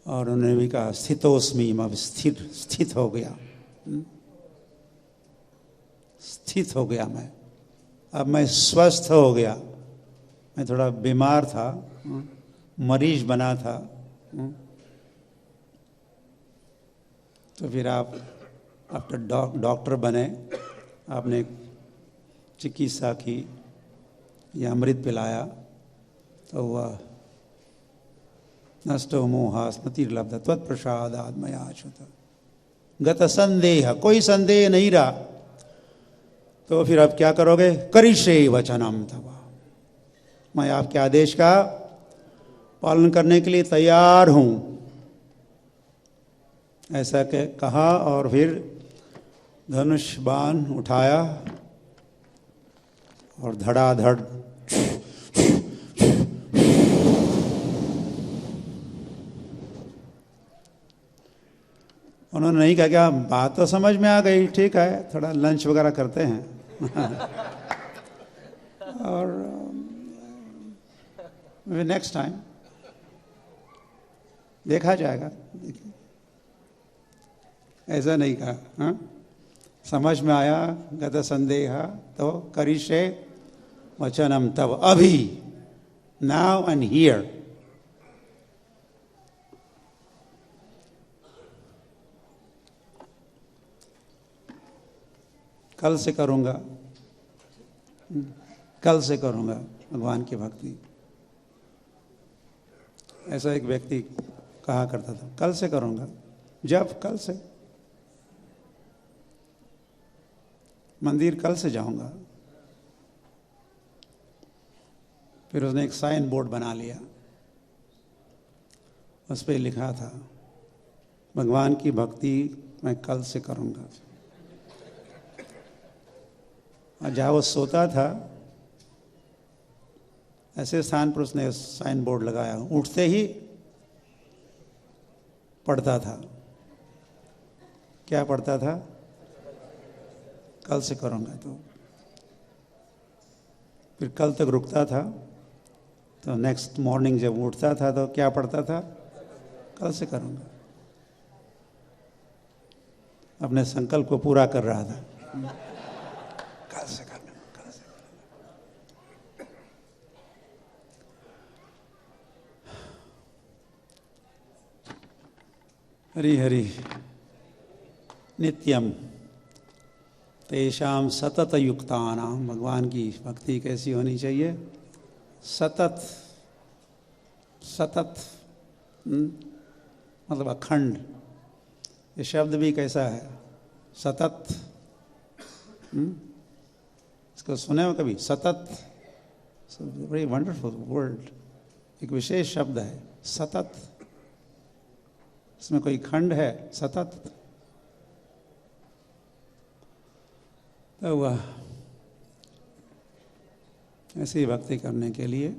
A: और उन्होंने भी कहा स्थितोस्मि, अब स्थित हो गया, स्थित हो गया मैं, अब मैं स्वस्थ हो गया। मैं थोड़ा बीमार था, मरीज बना था। तो फिर आप आफ्टर डॉक्टर बने, आपने चिकित्सा की या अमृत पिलाया, तो वह नष्टो मोहा स्मृतिर्लब्धा त्वत्प्रसादात् मया च्युत गत संदेह, कोई संदेह नहीं रहा। तो फिर अब क्या करोगे? करिष्ये वचनम तव, मैं आपके आदेश का पालन करने के लिए तैयार हूं, ऐसा कहा। और फिर धनुष बाण उठाया और धड़ाधड़ उन्होंने नहीं कहा क्या बात तो समझ में आ गई, ठीक है थोड़ा लंच वगैरह करते हैं और नेक्स्ट टाइम देखा जाएगा। ऐसा नहीं कहा, हाँ? समझ में आया गत संदेह तो करिष्ये वचनम तव, अभी, नाउ एंड हियर। कल से करूँगा, कल से करूँगा भगवान की भक्ति। ऐसा एक व्यक्ति कहा करता था, कल से करूँगा, जब कल से, मंदिर कल से जाऊँगा। फिर उसने एक साइन बोर्ड बना लिया, उस पर लिखा था भगवान की भक्ति मैं कल से करूँगा। और जहाँ वो सोता था ऐसे स्थान पर उसने साइन बोर्ड लगाया, उठते ही पढ़ता था। क्या पढ़ता था? कल से करूँगा। तो फिर कल तक रुकता था, तो नेक्स्ट मॉर्निंग जब उठता था तो क्या पढ़ता था? कल से करूँगा। अपने संकल्प को पूरा कर रहा था। कल से करना, कल से करना। हरि हरि नित्यम तेषाम सतत युक्तानाम। भगवान की भक्ति कैसी होनी चाहिए? सतत। सतत मतलब अखंड। ये शब्द भी कैसा है? सतत। इसको सुने हो कभी? सतत। Very wonderful word. एक विशेष शब्द है सतत। इसमें कोई खंड है? सतत। तो वह ऐसी भक्ति करने के लिए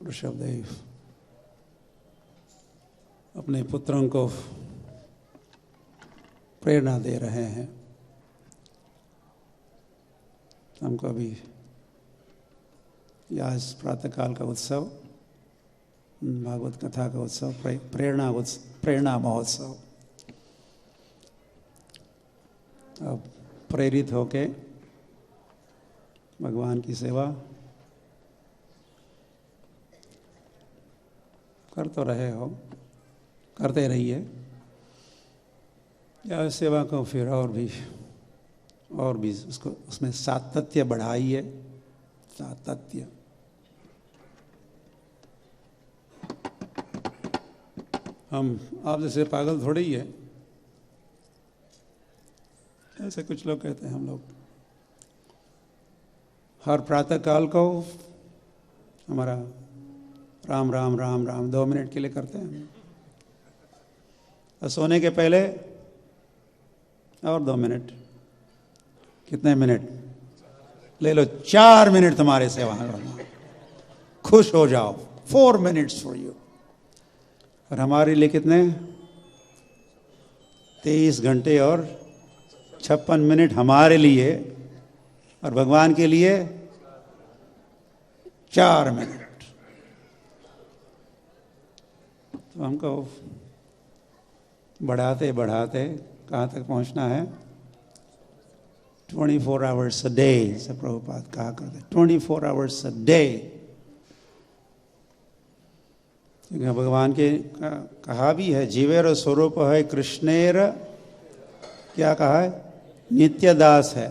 A: ऋषभदेव अपने पुत्रों को प्रेरणा दे रहे हैं। हमको भी यह इस प्रातःकाल का उत्सव, भागवत कथा का उत्सव, प्रेरणा महोत्सव, अब प्रेरित होके भगवान की सेवा कर तो रहे हो, करते रहिए। या सेवा को फिर और भी उसको उसमें सातत्य बढ़ाइए। सातत्य। हम आप जैसे पागल थोड़े ही है, ऐसे कुछ लोग कहते हैं। हम लोग हर प्रातः काल को हमारा राम राम राम राम 2 मिनट के लिए करते हैं, और सोने के पहले और 2 मिनट। कितने मिनट ले लो? 4 मिनट तुम्हारे सेवा करना, खुश हो जाओ। 4 मिनट्स फॉर यू। और हमारे लिए कितने? 23 घंटे और 56 मिनट हमारे लिए, और भगवान के लिए 4 मिनट। तो हमको बढ़ाते बढ़ाते कहाँ तक पहुँचना है? 24 आवर्स अ डे। से प्रभुपाद कहा करते 24 आवर्स अ डे। क्योंकि भगवान के कहा भी है, जीवेर स्वरूप है कृष्णेर, क्या कहा है? नित्य दास है।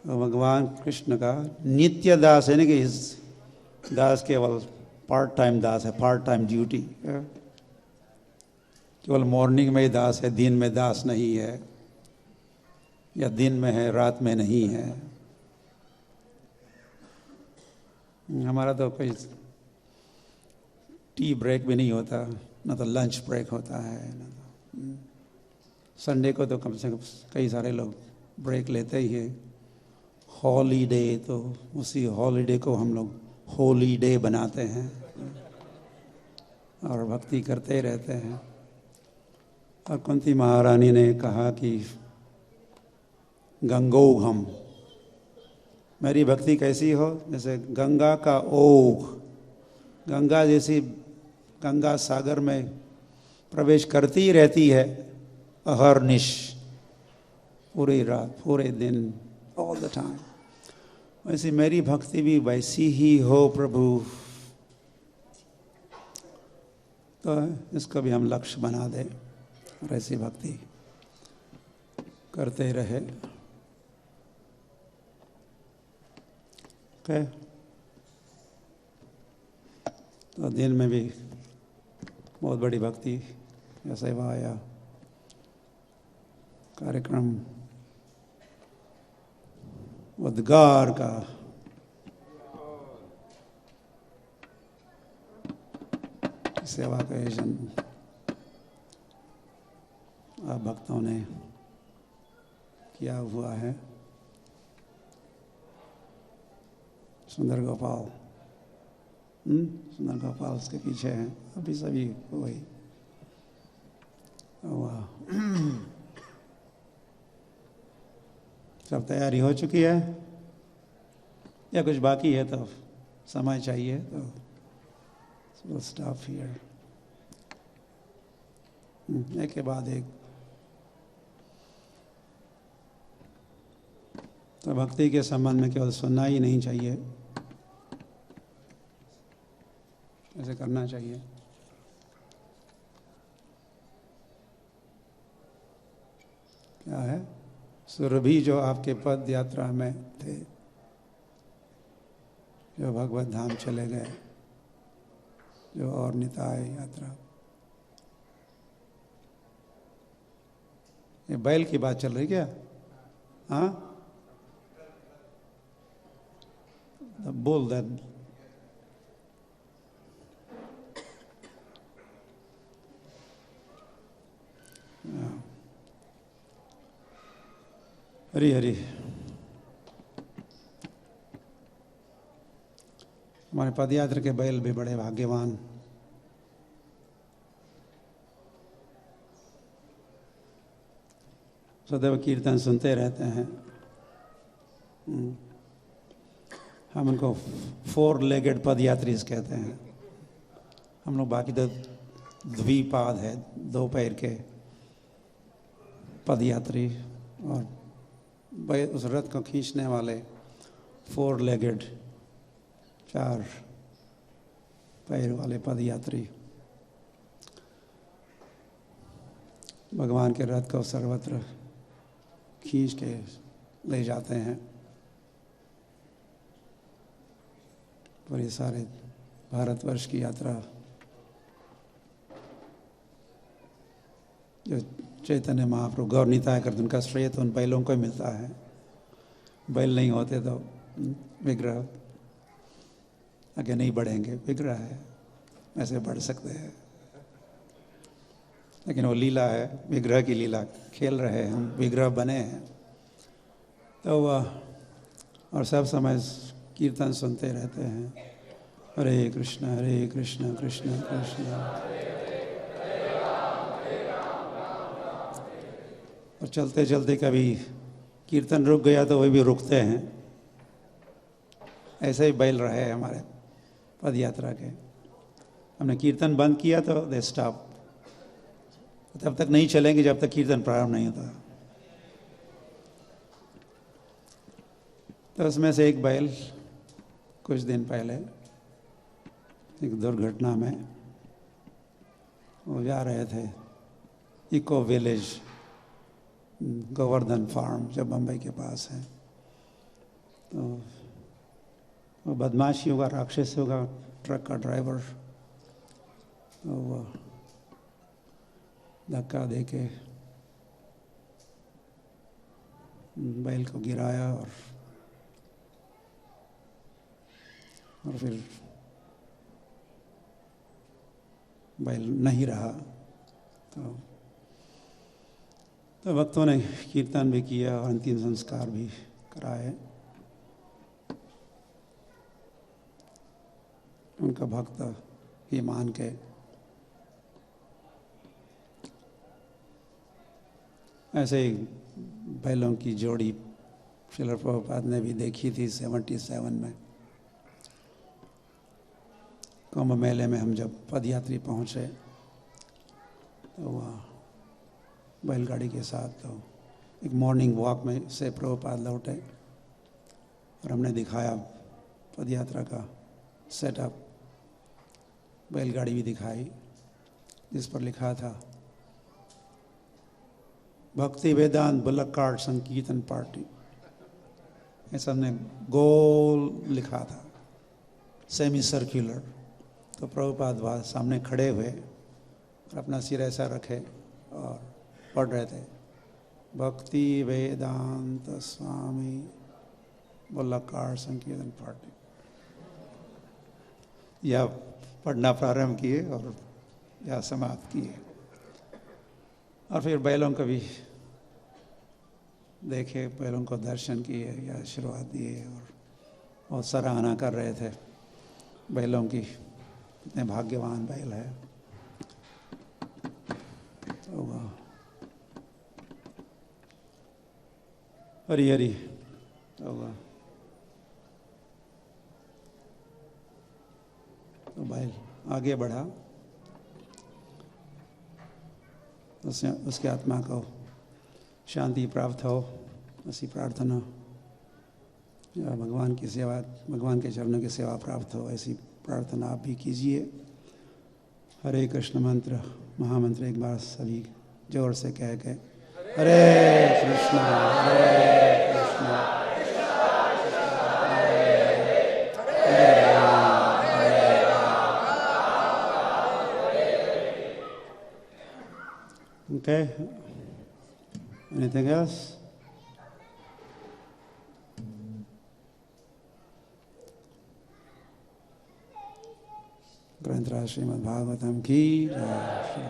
A: भगवान कृष्ण का नित्य दास है, नहीं कि इस दास केवल पार्ट टाइम दास है, पार्ट टाइम ड्यूटी। केवल मॉर्निंग में ही दास है, दिन में दास नहीं है, या दिन में है रात में नहीं है। हमारा तो कोई टी ब्रेक भी नहीं होता, ना तो लंच ब्रेक होता है, ना तो संडे को तो कम से कम कई सारे लोग ब्रेक लेते ही है। हॉलीडे, तो उसी हॉलीडे को हम लोग होली डे बनाते हैं और भक्ति करते रहते हैं। और कुंती महारानी ने कहा कि गंगोघम, मेरी भक्ति कैसी हो? जैसे गंगा का ओघ, गंगा जैसी गंगा सागर में प्रवेश करती ही रहती है अहर्निश, पूरी रात पूरे दिन, ऑल द टाइम। वैसे मेरी भक्ति भी वैसी ही हो प्रभु। तो इसको भी हम लक्ष्य बना दें और ऐसी भक्ति करते रहे। ओके, तो दिन में भी बहुत बड़ी भक्ति या सेवा या कार्यक्रम उद्गार का सेवा का आयोजन आप भक्तों ने किया हुआ है। सुंदर गोपाल, सुंदर गोपाल उसके पीछे हैं, अभी सभी वही। वाह, सब तैयारी हो चुकी है या कुछ बाकी है? तो समय चाहिए तो स्टॉप हियर, एक के बाद एक। तो भक्ति के संबंध में केवल सुनना ही नहीं चाहिए, ऐसे करना चाहिए। क्या है? सुरभि जो आपके पद यात्रा में थे, जो भगवत धाम चले गए, जो और निताय यात्रा। ये बैल की बात चल रही क्या? हाँ, बोल दे। हरी हरी। हमारे पदयात्रा के बैल भी बड़े भाग्यवान, सदैव कीर्तन सुनते रहते हैं। हम उनको 4 लेगेड पदयात्री कहते हैं। हम लोग बाकी तो द्विपाद है, 2 पैर के पदयात्री, और उस रथ को खींचने वाले 4 लेगेड, 4 पैर वाले पदयात्री। भगवान के रथ को सर्वत्र खींच के ले जाते हैं। पूरे सारे भारतवर्ष की यात्रा जो चैतन्य महाप्रभु गौर निताय करते, उनका श्रेय तो उन बैलों को ही मिलता है। बैल नहीं होते तो विग्रह आगे नहीं बढ़ेंगे। विग्रह है, ऐसे बढ़ सकते हैं, लेकिन वो लीला है, विग्रह की लीला खेल रहे हैं हम, विग्रह बने हैं। तो वह और सब समय कीर्तन सुनते रहते हैं, हरे कृष्ण कृष्ण कृष्ण। और चलते चलते कभी कीर्तन रुक गया तो वही भी रुकते हैं। ऐसे ही बैल रहे हैं हमारे पद यात्रा के। हमने कीर्तन बंद किया तो दे स्टॉप, तब तक नहीं चलेंगे जब तक कीर्तन प्रारंभ नहीं होता। तो उसमें से एक बैल कुछ दिन पहले एक दुर्घटना में वो जा रहे थे इको विलेज, गोवर्धन फार्म जो बम्बई के पास है। तो वो बदमाशी होगा, राक्षस होगा, ट्रक का ड्राइवर, तो वो धक्का देके बैल को गिराया और फिर बैल नहीं रहा। तो भक्तों ने कीर्तन भी किया और अंतिम संस्कार भी कराए। उनका भक्त ही मान के ऐसे ही बैलों की जोड़ी श्रील प्रभुपाद ने भी देखी थी 77 में। कुंभ मेले में हम जब पदयात्री पहुँचे तो वहाँ बैलगाड़ी के साथ तो एक मॉर्निंग वॉक में से प्रभुपाद लौटे और हमने दिखाया पदयात्रा का सेटअप। बैलगाड़ी भी दिखाई जिस पर लिखा था भक्ति वेदांत बुलक कार्ट संकीर्तन पार्टी। ऐसा हमने गोल लिखा था, सेमी सर्कुलर। तो प्रभुपाद वहाँ सामने खड़े हुए और अपना सिर ऐसा रखे और पढ़ रहे थे भक्ति वेदांत स्वामी बुलक कार्ट संकीर्तन पार्टी। या पढ़ना प्रारंभ किए और या समाप्त किए। और फिर बैलों को भी देखे, बैलों को दर्शन किए या आशीर्वाद दिए और बहुत सराहना कर रहे थे बैलों की, कितने भाग्यवान बैल है। तो हरी हरी। तो बैल आगे बढ़ा, उसके आत्मा को शांति प्राप्त हो, ऐसी प्रार्थना, या भगवान की सेवा, भगवान के चरणों की सेवा प्राप्त हो, ऐसी प्रार्थना आप भी कीजिए। हरे कृष्ण मंत्र, महामंत्र एक बार सभी जोर से कह के, हरे कृष्ण हरे Krishna Okay. Anything else? ग्रंथराज Shrimad Bhagavatam की जय।